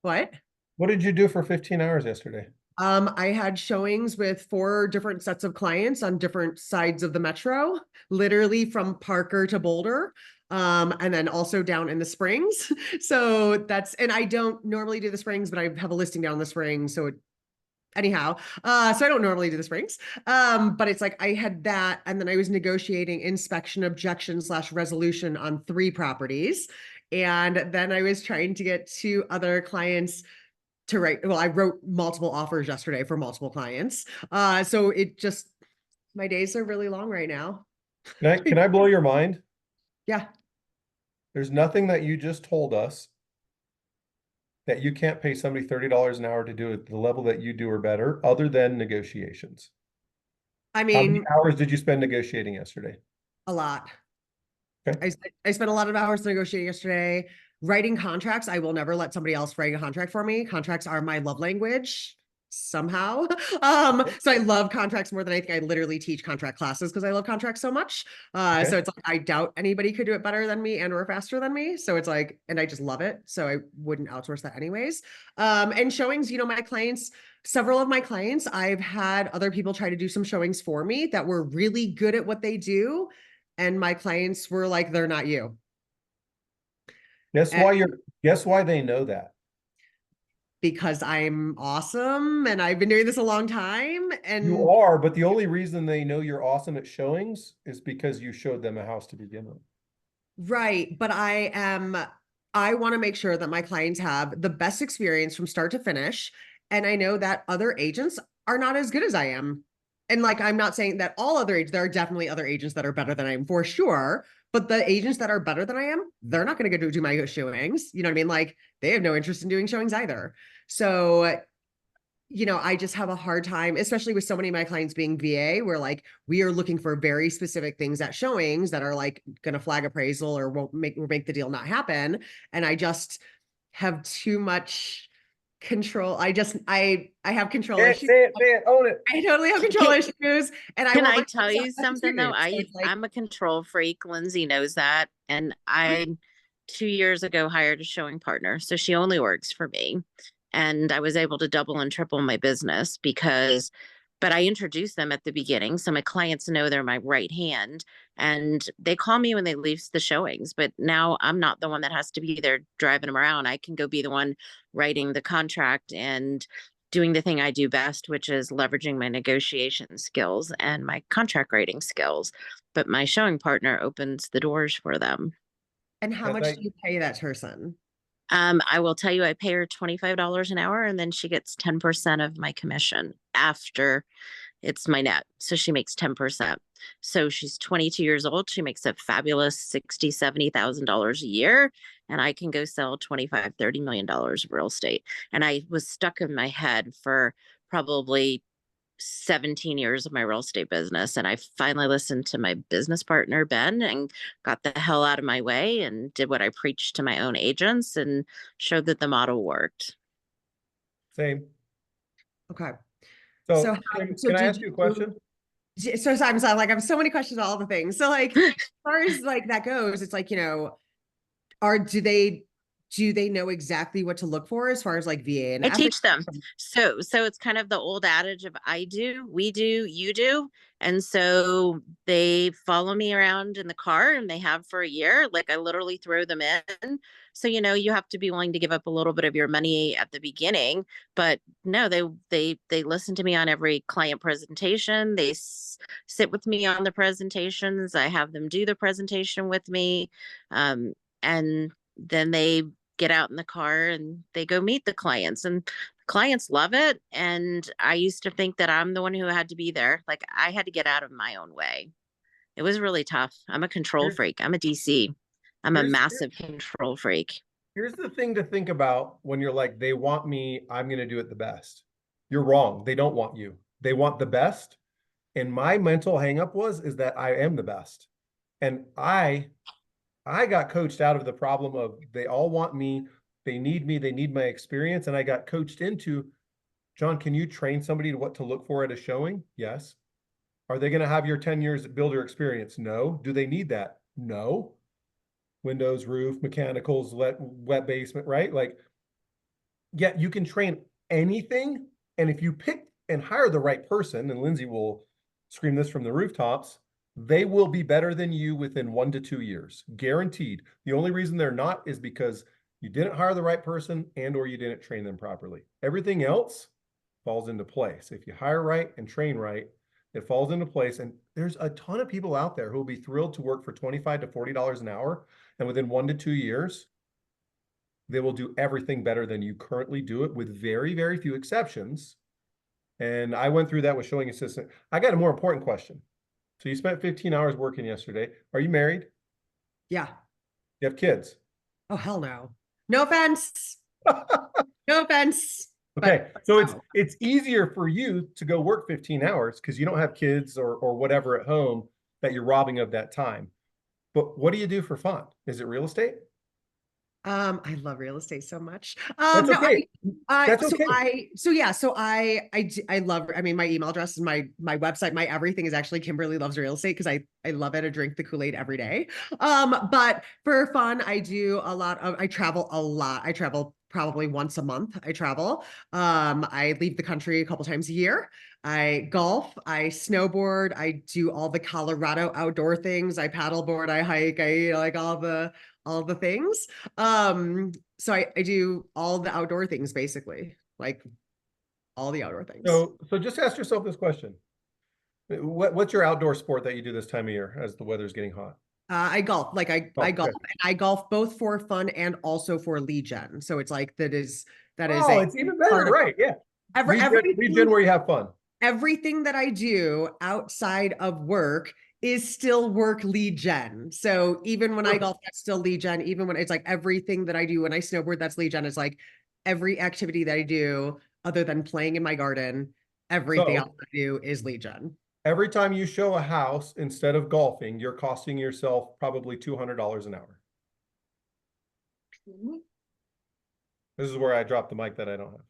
What? What did you do for 15 hours yesterday? I had showings with 4 different sets of clients on different sides of the metro, literally from Parker to Boulder. And then also down in the Springs. So and I don't normally do the Springs, but I have a listing down in the Springs. So anyhow, so I don't normally do the Springs. But it's like I had that, and then I was negotiating inspection objection / resolution on 3 properties. And then I was trying to get 2 other clients to write. Well, I wrote multiple offers yesterday for multiple clients. So my days are really long right now. Can I blow your mind? Yeah. There's nothing that you just told us that you can't pay somebody $30 an hour to do it the level that you do or better, other than negotiations. I How many mean, hours did you spend negotiating yesterday? a lot. Okay. I spent a lot of hours negotiating yesterday. Writing contracts, I will never let somebody else write a contract for me. Contracts are my love language somehow. So I love contracts more than anything. I literally teach contract classes because I love contracts so much. Okay. So it's like, I doubt anybody could do it better than me and or faster than me. So it's like, and I just love it. So I wouldn't outsource that anyways. And showings, my clients, several of my clients, I've had other people try to do some showings for me that were really good at what they do. And my clients were like, they're not you. Guess why they know that? Because I'm awesome and I've been doing this a long time. And You are, but the only reason they know you're awesome at showings is because you showed them a house to begin with. right. But I want to make sure that my clients have the best experience from start to finish. And I know that other agents are not as good as I am. And like, I'm not saying that all other agents, there are definitely other agents that are better than I am for sure. But the agents that are better than I am, they're not going to go do my showings. You know what I mean? Like, they have no interest in doing showings either. So, I just have a hard time, especially with so many of my clients being VA, where like we are looking for very specific things at showings that are like going to flag appraisal or won't make the deal not happen. And I just have too much control. I have control issues. Say it, own it. I totally have control issues. And Can want I my tell clients to you have that something though? experience. So it's like, I'm a control freak. Lindsay knows that. And 2 years ago hired a showing partner. So she only works for me. And I was able to double and triple my business but I introduced them at the beginning. So my clients know they're my right hand and they call me when they leave the showings. But now I'm not the one that has to be there driving them around. I can go be the one writing the contract and doing the thing I do best, which is leveraging my negotiation skills and my contract writing skills. But my showing partner opens the doors for them. And how much do you pay that person? I will tell you, I pay her $25 an hour and then she gets 10% of my commission after it's my net. So she makes 10%. So she's 22 years old. She makes a fabulous $60,000-$70,000 a year. And I can go sell $25-30 million of real estate. And I was stuck in my head for probably 17 years of my real estate business. And I finally listened to my business partner, Ben, and got the hell out of my way and did what I preached to my own agents and showed that the model worked. Same. Okay. So, So can I ask you a question? So Simon's like, I have so many questions on all the things. So like, as far as like that goes, it's like, you know, do they know exactly what to look for as far as like VA and I ethics? teach them. So it's kind of the old adage of I do, we do, you do. And so they follow me around in the car and they have for a year. Like I literally throw them in. So, you know, you have to be willing to give up a little bit of your money at the beginning, but no, they listen to me on every client presentation. They sit with me on the presentations. I have them do the presentation with me. And then they get out in the car and they go meet the clients and clients love it. And I used to think that I'm the one who had to be there. Like I had to get out of my own way. It was really tough. I'm a control Here's- freak. I'm a DC. I'm a here's- massive control freak. Here's the thing to think about when you're like, they want me, I'm going to do it the best. You're wrong. They don't want you. They want the best. And my mental hangup is that I am the best. And I got coached out of the problem of they all want me, they need my experience. And I got coached into, John, can you train somebody to what to look for at a showing? Yes. Are they going to have your 10 years builder experience? No. Do they need that? No. Windows, roof, mechanicals, wet basement, right? Like, yeah, you can train anything. And if you pick and hire the right person, and Lindsay will scream this from the rooftops, they will be better than you within 1 to 2 years, guaranteed. The only reason they're not is because you didn't hire the right person and or you didn't train them properly. Everything else falls into place. If you hire right and train right, it falls into place. And there's a ton of people out there who will be thrilled to work for $25 to $40 an hour. And within 1 to 2 years, they will do everything better than you currently do it, with very, very few exceptions. And I went through that with showing assistant. I got a more important question. So you spent 15 hours working yesterday. Are you married? Yeah. You have kids? Oh, hell no. No offense. No offense. Okay. So it's easier for you to go work 15 hours because you don't have kids or whatever at home that you're robbing of that time. But what do you do for fun? Is it real estate? I love real estate so much. That's No, okay. That's so okay. I love, I mean, my email address and my website, my everything is actually Kimberly Loves Real Estate because I love it. I drink the Kool-Aid every day. But for fun, I travel a lot. I travel probably once a month. I travel. I leave the country a couple times a year. I golf, I snowboard, I do all the Colorado outdoor things. I paddleboard, I hike, I like all the things. So I do all the outdoor things basically, like all the outdoor things. So just ask yourself this question. What's your outdoor sport that you do this time of year as the weather's getting hot? I golf, like I golf, good. and I golf both for fun and also for lead gen. So it's like it's even better, right? Yeah. Lead gen where you have fun. Everything that I do outside of work is still work lead gen. So even when I golf, that's still lead gen. Even when it's like everything that I do when I snowboard, that's lead gen. It's like every activity that I do other than playing in my garden, everything else I do is lead gen. Every time you show a house, instead of golfing, you're costing yourself probably $200 an hour. Mhm. This is where I drop the mic that I don't have.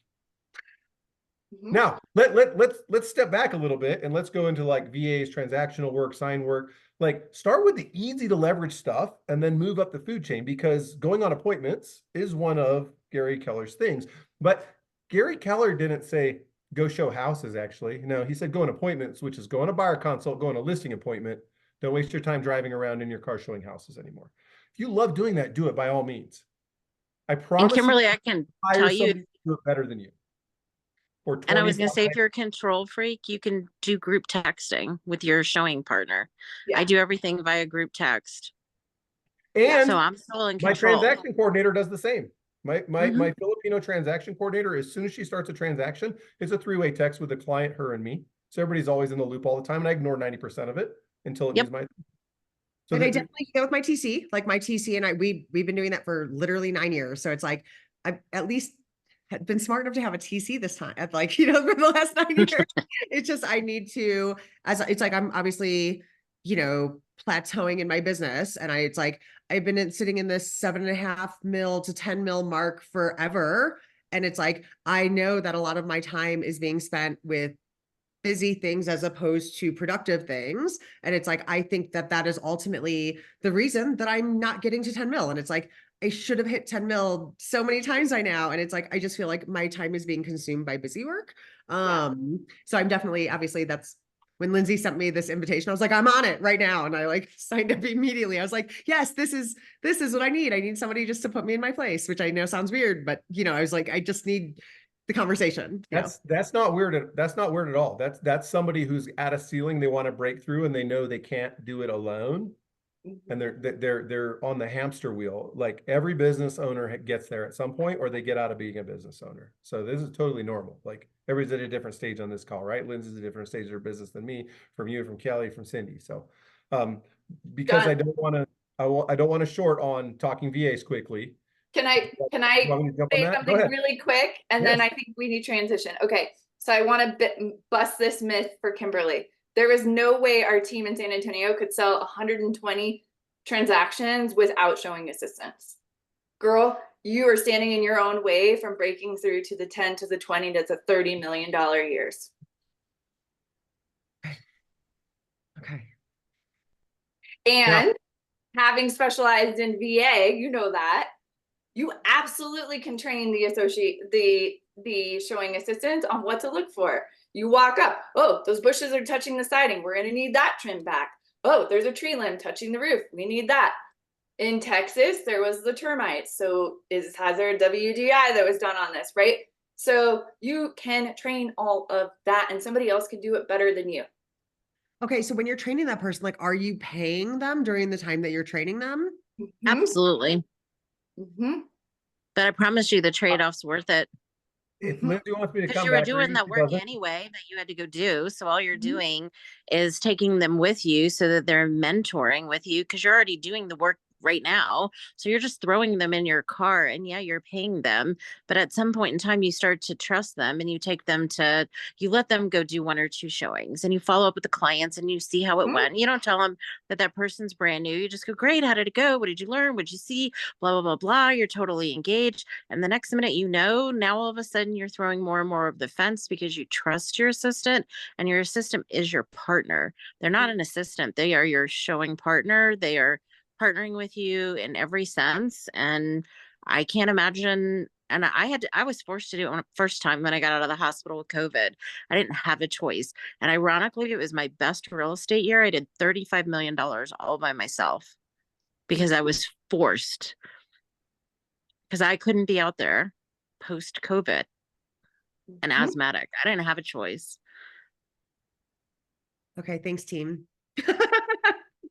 Mhm. Now, let's step back a little bit and let's go into like VAs, transactional work, sign work. Like start with the easy to leverage stuff and then move up the food chain, because going on appointments is one of Gary Keller's things. But Gary Keller didn't say go show houses, actually. No, he said go on appointments, which is go on a buyer consult, go on a listing appointment. Don't waste your time driving around in your car showing houses anymore. If you love doing that, do it by all means. I And promise Kimberly, you, I can hire tell you, somebody to do it better than you. For and I was going to say, if 25. you're a control freak, you can do group texting with your showing partner. Yeah. I do everything via group text. And So I'm still in my control. transaction coordinator does the same. My Mhm. Filipino transaction coordinator, as soon as she starts a transaction, it's a three-way text with the client, her, and me. So everybody's always in the loop all the time, and I ignore 90% of it until it Yep. needs my. So Like I definitely do that with my TC. Like my TC and I, we've been doing that for literally 9 years. So it's like I've at least had been smart enough to have a TC this time. At like, for the last 9 years. It's just I need to, as it's like I'm obviously, plateauing in my business. And it's like I've been sitting in this 7.5 mil to 10 mil mark forever. And it's like I know that a lot of my time is being spent with busy things as opposed to productive things. And it's like, I think that is ultimately the reason that I'm not getting to 10 mil. And it's like, I should have hit 10 mil so many times by now. And it's like, I just feel like my time is being consumed by busy work. So I'm definitely, obviously that's when Lindsay sent me this invitation, I was like, I'm on it right now. And I like signed up immediately. I was like, yes, this is what I need. I need somebody just to put me in my place, which I know sounds weird, but I was like, I just need the conversation. That's not weird. That's not weird at all. That's somebody who's at a ceiling they want to break through, and they know they can't do it alone. And they're on the hamster wheel. Like every business owner gets there at some point, or they get out of being a business owner. So this is totally normal. Like everybody's at a different stage on this call, right? Lindsay's at a different stage of her business than me, from you, from Kelly, from Cindy. So because I don't want to short on talking VAs quickly. Can You I want me to jump on say that? Go something ahead. really quick? And then I think we need transition. Okay. So I want to bust this myth for Kimberly. There was no way our team in San Antonio could sell 120 transactions without showing assistance. Girl, you are standing in your own way from breaking through to the 10 to the 20 to the $30 million years. Okay. And having specialized in VA, you know that. You absolutely can train the showing assistant on what to look for. You walk up, oh, those bushes are touching the siding. We're going to need that trimmed back. Oh, there's a tree limb touching the roof. We need that. In Texas, there was the termites. So has there a WDI that was done on this, right? So you can train all of that, and somebody else can do it better than you. Okay, so when you're training that person, like, are you paying them during the time that you're training them? Absolutely. But I promise you the trade-off's worth it. If Lindsay wants me to Because come you were back, doing that work anyway that you had to go do. So all you're doing is taking them with you so that they're mentoring with you, because you're already doing the work right now. So you're just throwing them in your car, and yeah, you're paying them. But at some point in time, you start to trust them, and you take them to, you let them go do 1 or 2 showings, and you follow up with the clients and you see how it went. You don't tell them that person's brand new. You just go, great, how did it go? What did you learn? What did you see? Blah, blah, blah, blah. You're totally engaged. And the next minute, now all of a sudden you're throwing more and more of the fence because you trust your assistant, and your assistant is your partner. They're not an assistant. They are your showing partner. They are partnering with you in every sense. And I can't imagine. And I was forced to do it first time when I got out of the hospital with COVID. I didn't have a choice. And ironically, it was my best real estate year. I did $35 million all by myself because I was forced, because I couldn't be out there post COVID and asthmatic. I didn't have a choice. Okay, thanks, team.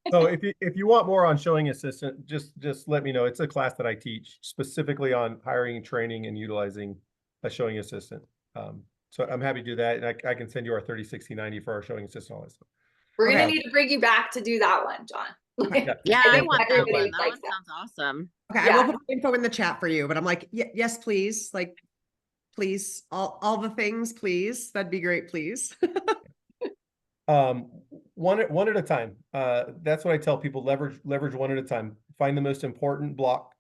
So if you want more on showing assistant, just let me know. It's a class that I teach specifically on hiring, training, and utilizing a showing assistant. So I'm happy to do that, and I can send you our 30, 60, 90 for our showing assistant. All that stuff. We're gonna need to bring you back to do that one, John. Yeah, I want that everybody one. That likes one sounds awesome. Okay, I will put info in the chat for you, but I'm like, yes, please. Like, please, all the things, please. That'd be great, please. One at a time. That's what I tell people. Leverage one at a time. Find the most important block,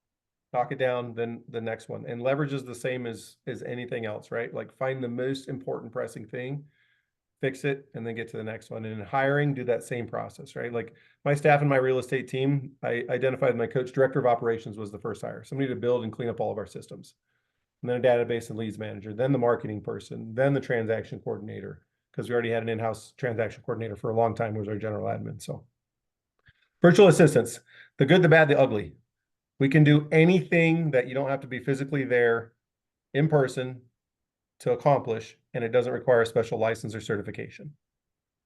knock it down, then the next one. And leverage is the same as anything else, right? Like find the most important pressing thing, fix it, and then get to the next one. And in hiring, do that same process, right? Like my staff and my real estate team, I identified my coach, director of operations was the first hire, somebody to build and clean up all of our systems. And then a database and leads manager, then the marketing person, then the transaction coordinator, because we already had an in-house transaction coordinator for a long time, was our general admin. So virtual assistants, the good, the bad, the ugly. We can do anything that you don't have to be physically there in person to accomplish, and it doesn't require a special license or certification.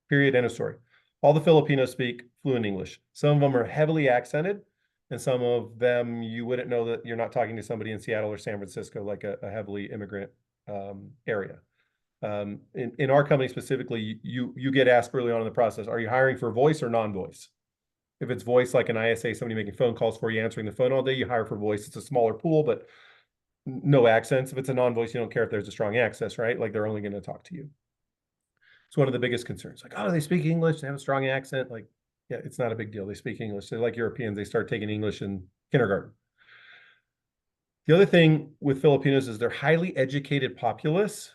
Period, end of story. All the Filipinos speak fluent English. Some of them are heavily accented, and some of them you wouldn't know that you're not talking to somebody in Seattle or San Francisco, like a heavily immigrant area. In our company specifically, you get asked early on in the process, are you hiring for voice or non-voice? If it's voice, like an ISA, somebody making phone calls for you, answering the phone all day, you hire for voice. It's a smaller pool, but no accents. If it's a non-voice, you don't care if there's a strong access, right? Like they're only going to talk to you. It's one of the biggest concerns. Like, oh, they speak English, they have a strong accent. Like, yeah, it's not a big deal. They speak English. They're like Europeans. They start taking English in kindergarten. The other thing with Filipinos is they're highly educated populace,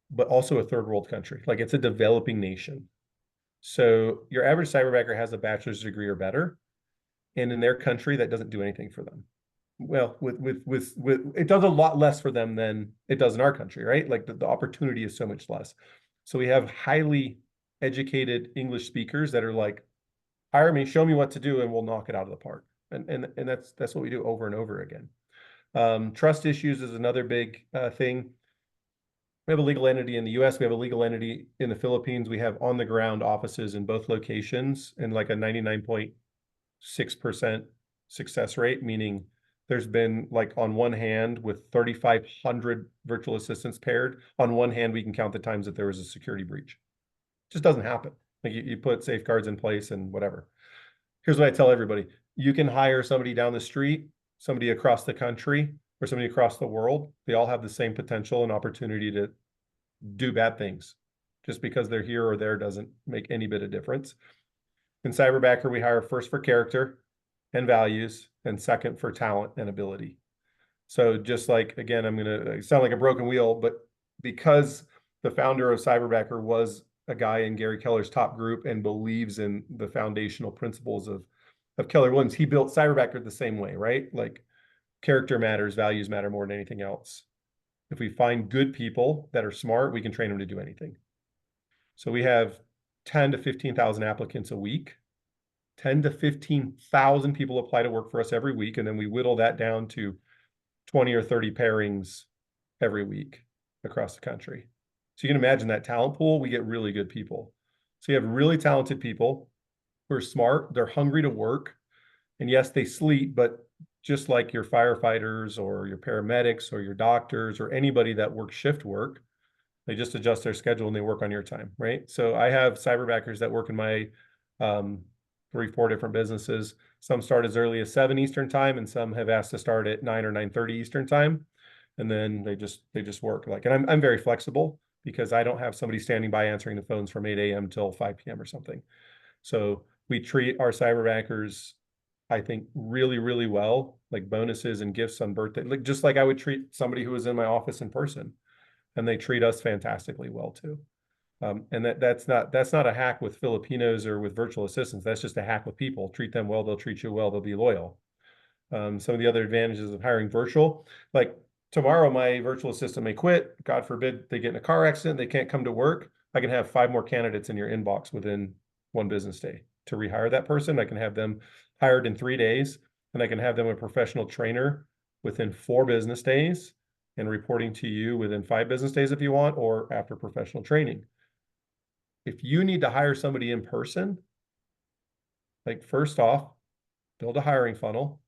but also a third world country. Like it's a developing nation. So your average cyberbacker has a bachelor's degree or better. And in their country, that doesn't do anything for them. Well, with it does a lot less for them than it does in our country, right? Like the opportunity is so much less. So we have highly educated English speakers that are like, hire me, show me what to do, and we'll knock it out of the park. And that's what we do over and over again. Trust issues is another big thing. We have a legal entity in the US, we have a legal entity in the Philippines. We have on the ground offices in both locations and like a 99.6% success rate, meaning there's been like on one hand with 3,500 virtual assistants paired, on one hand, we can count the times that there was a security breach. It just doesn't happen. Like you put safeguards in place and whatever. Here's what I tell everybody. You can hire somebody down the street, somebody across the country, or somebody across the world. They all have the same potential and opportunity to do bad things. Just because they're here or there doesn't make any bit of difference. In Cyberbacker, we hire first for character and values, and second for talent and ability. So just like, again, I'm going to sound like a broken wheel, but because the founder of Cyberbacker was a guy in Gary Keller's top group and believes in the foundational principles of Keller Williams, he built Cyberbacker the same way, right? Like character matters, values matter more than anything else. If we find good people that are smart, we can train them to do anything. So we have 10 to 15,000 applicants a week. 10 to 15,000 people apply to work for us every week. And then we whittle that down to 20 or 30 pairings every week across the country. So you can imagine that talent pool, we get really good people. So you have really talented people who are smart, they're hungry to work. And yes, they sleep, but just like your firefighters or your paramedics or your doctors or anybody that works shift work, they just adjust their schedule and they work on your time, right? So I have cyberbackers that work in my 3-4 different businesses. Some start as early as 7 Eastern time, and some have asked to start at 9 or 9:30 Eastern time. And then they just work like, and I'm very flexible because I don't have somebody standing by answering the phones from 8 a.m. till 5 p.m. or something. So we treat our cyberbackers, I think, really, really well, like bonuses and gifts on birthday, like just like I would treat somebody who was in my office in person, and they treat us fantastically well too. And that's not a hack with Filipinos or with virtual assistants. That's just a hack with people. Treat them well, they'll treat you well, they'll be loyal. Some of the other advantages of hiring virtual, like tomorrow, my virtual assistant may quit. God forbid they get in a car accident, they can't come to work. I can have 5 more candidates in your inbox within 1 business day to rehire that person. I can have them hired in 3 days, and I can have them a professional trainer within 4 business days and reporting to you within 5 business days if you want, or after professional training. If you need to hire somebody in person, like first off, build a hiring funnel,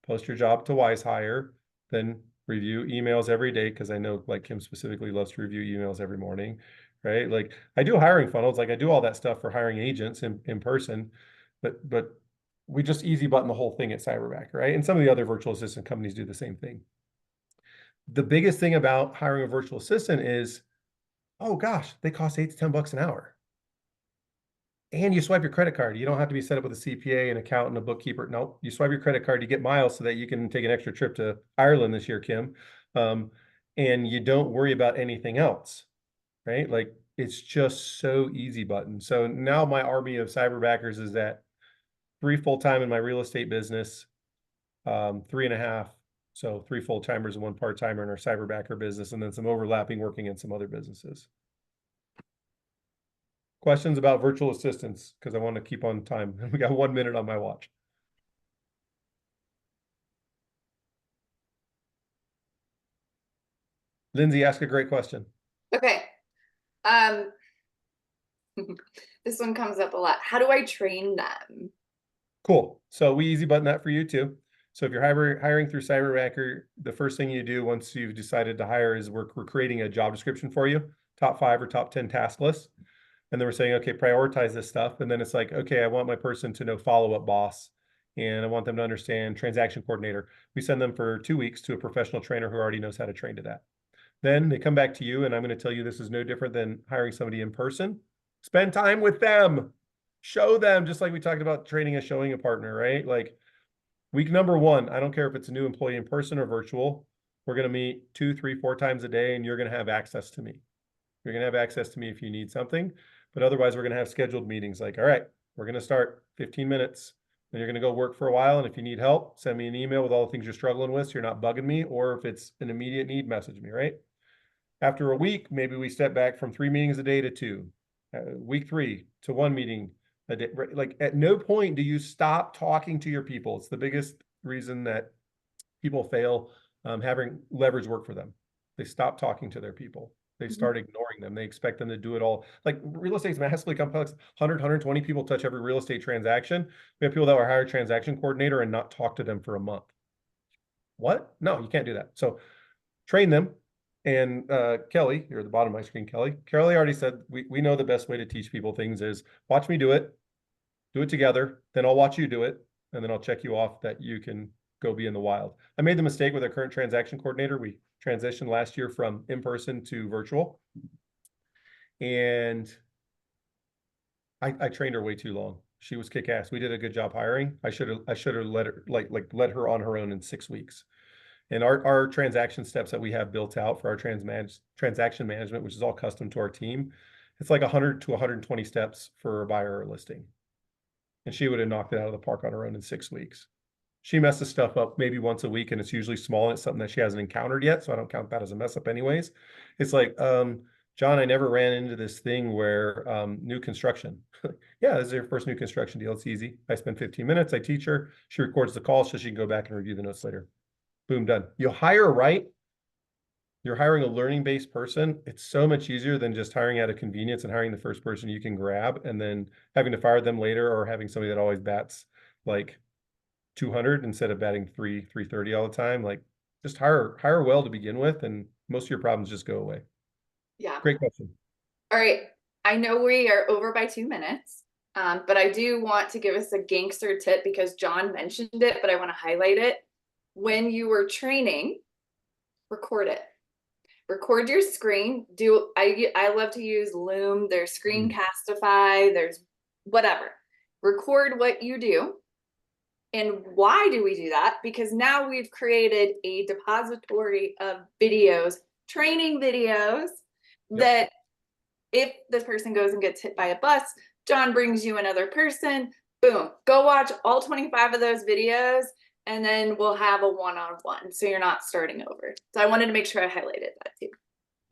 post your job to Wise Hire, then review emails every day, because I know like Kim specifically loves to review emails every morning, right? Like I do hiring funnels, like I do all that stuff for hiring agents in person, but we just easy button the whole thing at Cyberbacker, right? And some of the other virtual assistant companies do the same thing. The biggest thing about hiring a virtual assistant is, oh gosh, they cost $8 to $10 an hour. And you swipe your credit card. You don't have to be set up with a CPA, an accountant, a bookkeeper. No, you swipe your credit card, you get miles so that you can take an extra trip to Ireland this year, Kim. And you don't worry about anything else, right? Like It's just so easy button. So now my army of cyberbackers is at 3 full-time in my real estate business, 3.5. So 3 full-timers and 1 part-timer in our cyberbacker business, and then some overlapping working in some other businesses. Questions about virtual assistants? Because I want to keep on time. We got 1 minute on my watch. Lindsay, ask a great question. Okay. This one comes up a lot. How do I train them? Cool. So we easy button that for you too. So if you're hiring through Cyberbacker, the first thing you do once you've decided to hire is we're creating a job description for you, top 5 or top 10 task lists. And then we're saying, okay, prioritize this stuff. And then it's like, okay, I want my person to know follow-up boss, and I want them to understand transaction coordinator. We send them for 2 weeks to a professional trainer who already knows how to train to that. Then they come back to you, and I'm going to tell you this is no different than hiring somebody in person. Spend time with them. Show them, just like we talked about training and showing a partner, right? Like week number 1, I don't care if it's a new employee in person or virtual, we're going to meet 2, 3, 4 times a day, and you're going to have access to me. You're going to have access to me if you need something, but otherwise we're going to have scheduled meetings like, all right, we're going to start 15 minutes, then you're going to go work for a while. And if you need help, send me an email with all the things you're struggling with, so you're not bugging me, or if it's an immediate need, message me, right? After a week, maybe we step back from 3 meetings a day to 2, week 3 to 1 meeting a day. Like at no point do you stop talking to your people. It's the biggest reason that people fail having leverage work for them. They stop talking to their people. They start ignoring them. They expect them to do it all. Like real estate is massively complex. 100, 120 people touch every real estate transaction. We have people that are hire a transaction coordinator and not talk to them for a month. What? No, you can't do that. So train them. And Kelly, you're at the bottom of my screen, Kelly. Kelly already said we know the best way to teach people things is watch me do it together, then I'll watch you do it, and then I'll check you off that you can go be in the wild. I made the mistake with our current transaction coordinator. We transitioned last year from in-person to virtual. And I trained her way too long. She was kick-ass. We did a good job hiring. I should have let her let her on her own in 6 weeks. And our transaction steps that we have built out for our transaction management, which is all custom to our team, it's like 100 to 120 steps for a buyer or a listing. And she would have knocked it out of the park on her own in 6 weeks. She messes stuff up maybe once a week, and it's usually small, and it's something that she hasn't encountered yet, so I don't count that as a mess up anyways. It's like, John, I never ran into this thing where new construction. Yeah, this is your first new construction deal. It's easy. I spend 15 minutes. I teach her. She records the call so she can go back and review the notes later. Boom, done. You hire right. You're hiring a learning-based person. It's so much easier than just hiring out of convenience and hiring the first person you can grab and then having to fire them later, or having somebody that always bats like 200 instead of batting 330 all the time. Like just hire well to begin with, and most of your problems just go away. Yeah. Great question. All right. I know we are over by 2 minutes, but I do want to give us a gangster tip because John mentioned it, but I want to highlight it. When you were training, record it. Record your screen. I love to use Loom. There's Screencastify. There's whatever. Record what you do. And why do we do that? Because now we've created a depository of videos, training videos, that if this person goes and gets hit by a bus, John brings you another person. Boom. Go watch all 25 of those videos, and then we'll have a one-on-one. So you're not starting over. So I wanted to make sure I highlighted that too.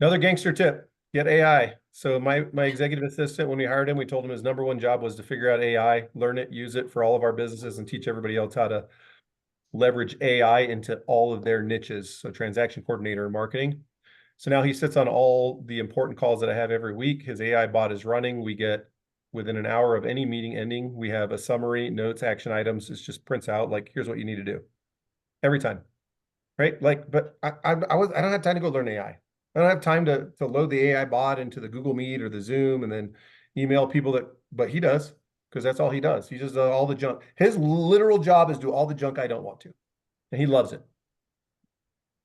Another gangster tip, get AI. So my executive assistant, when we hired him, we told him his #1 job was to figure out AI, learn it, use it for all of our businesses, and teach everybody else how to leverage AI into all of their niches. So transaction coordinator and marketing. So now he sits on all the important calls that I have every week. His AI bot is running. We get within an hour of any meeting ending, we have a summary, notes, action items. It just prints out like, here's what you need to do every time, right? Like, but I don't have time to go learn AI. I don't have time to load the AI bot into the Google Meet or the Zoom and then email people but he does, because that's all he does. He just does all the junk. His literal job is do all the junk I don't want to, and he loves it.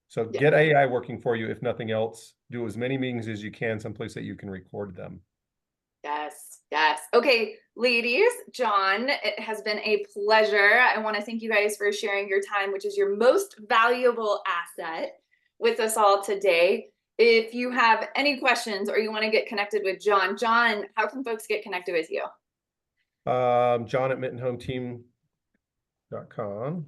So get AI working for you. If nothing else, do as many meetings as you can, someplace that you can record them. Yes. Yes. Okay, ladies, John, it has been a pleasure. I want to thank you guys for sharing your time, which is your most valuable asset, with us all today. if you have any questions or you want to get connected with John, how can folks get connected with you? John at mittenhometeam.com.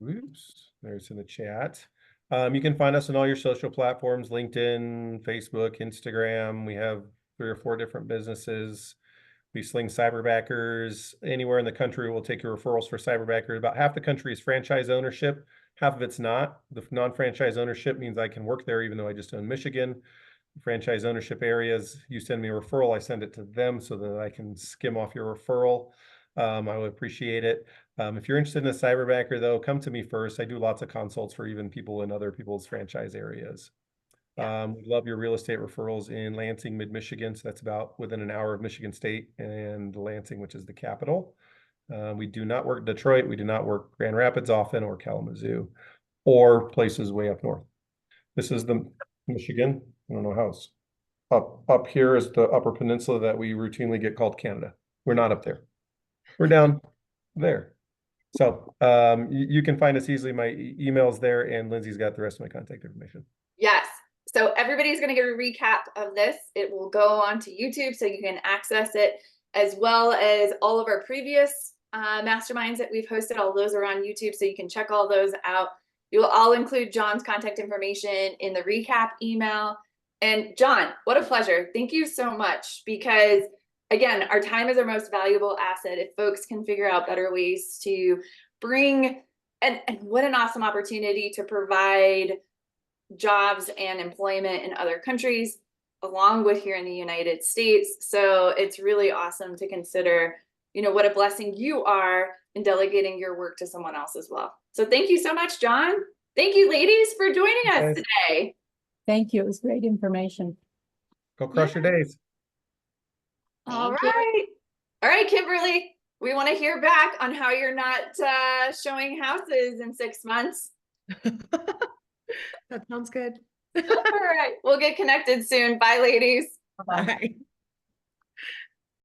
Oops, there's in the chat. You can find us on all your social platforms, LinkedIn, Facebook, Instagram. We have 3 or 4 different businesses. We sling cyberbackers anywhere in the country. We'll take your referrals for cyberbackers. About half the country is franchise ownership. Half of it's not. The non-franchise ownership means I can work there even though I just own Michigan. Franchise ownership areas, you send me a referral, I send it to them so that I can skim off your referral. I would appreciate it. If you're interested in a cyberbacker though, come to me first. I do lots of consults for even people in other people's franchise areas. We love your real estate referrals in Lansing, mid-Michigan. So that's about within an hour of Michigan State and Lansing, which is the capital. We do not work Detroit. We do not work Grand Rapids often or Kalamazoo or places way up north. This is the Michigan. I don't know how it's up here is the Upper Peninsula that we routinely get called Canada. We're not up there. We're down there. So you can find us easily. My email's there and Lindsay's got the rest of my contact information. Yes. So everybody's going to get a recap of this. It will go onto YouTube so you can access it, as well as all of our previous masterminds that we've hosted. All those are on YouTube, so you can check all those out. I'll include John's contact information in the recap email. And John, what a pleasure. Thank you so much, because again, our time is our most valuable asset. If folks can figure out better ways to bring, and what an awesome opportunity to provide jobs and employment in other countries, along with here in the United States. So it's really awesome to consider, what a blessing you are in delegating your work to someone else as well. So thank you so much, John. Thank you, ladies, for joining us today. Thank you. It was great information. Go crush your days. All Thank you. right. All right, Kimberly, we want to hear back on how you're not showing houses in 6 months. That sounds good. All right. We'll get connected soon. Bye, ladies. Bye.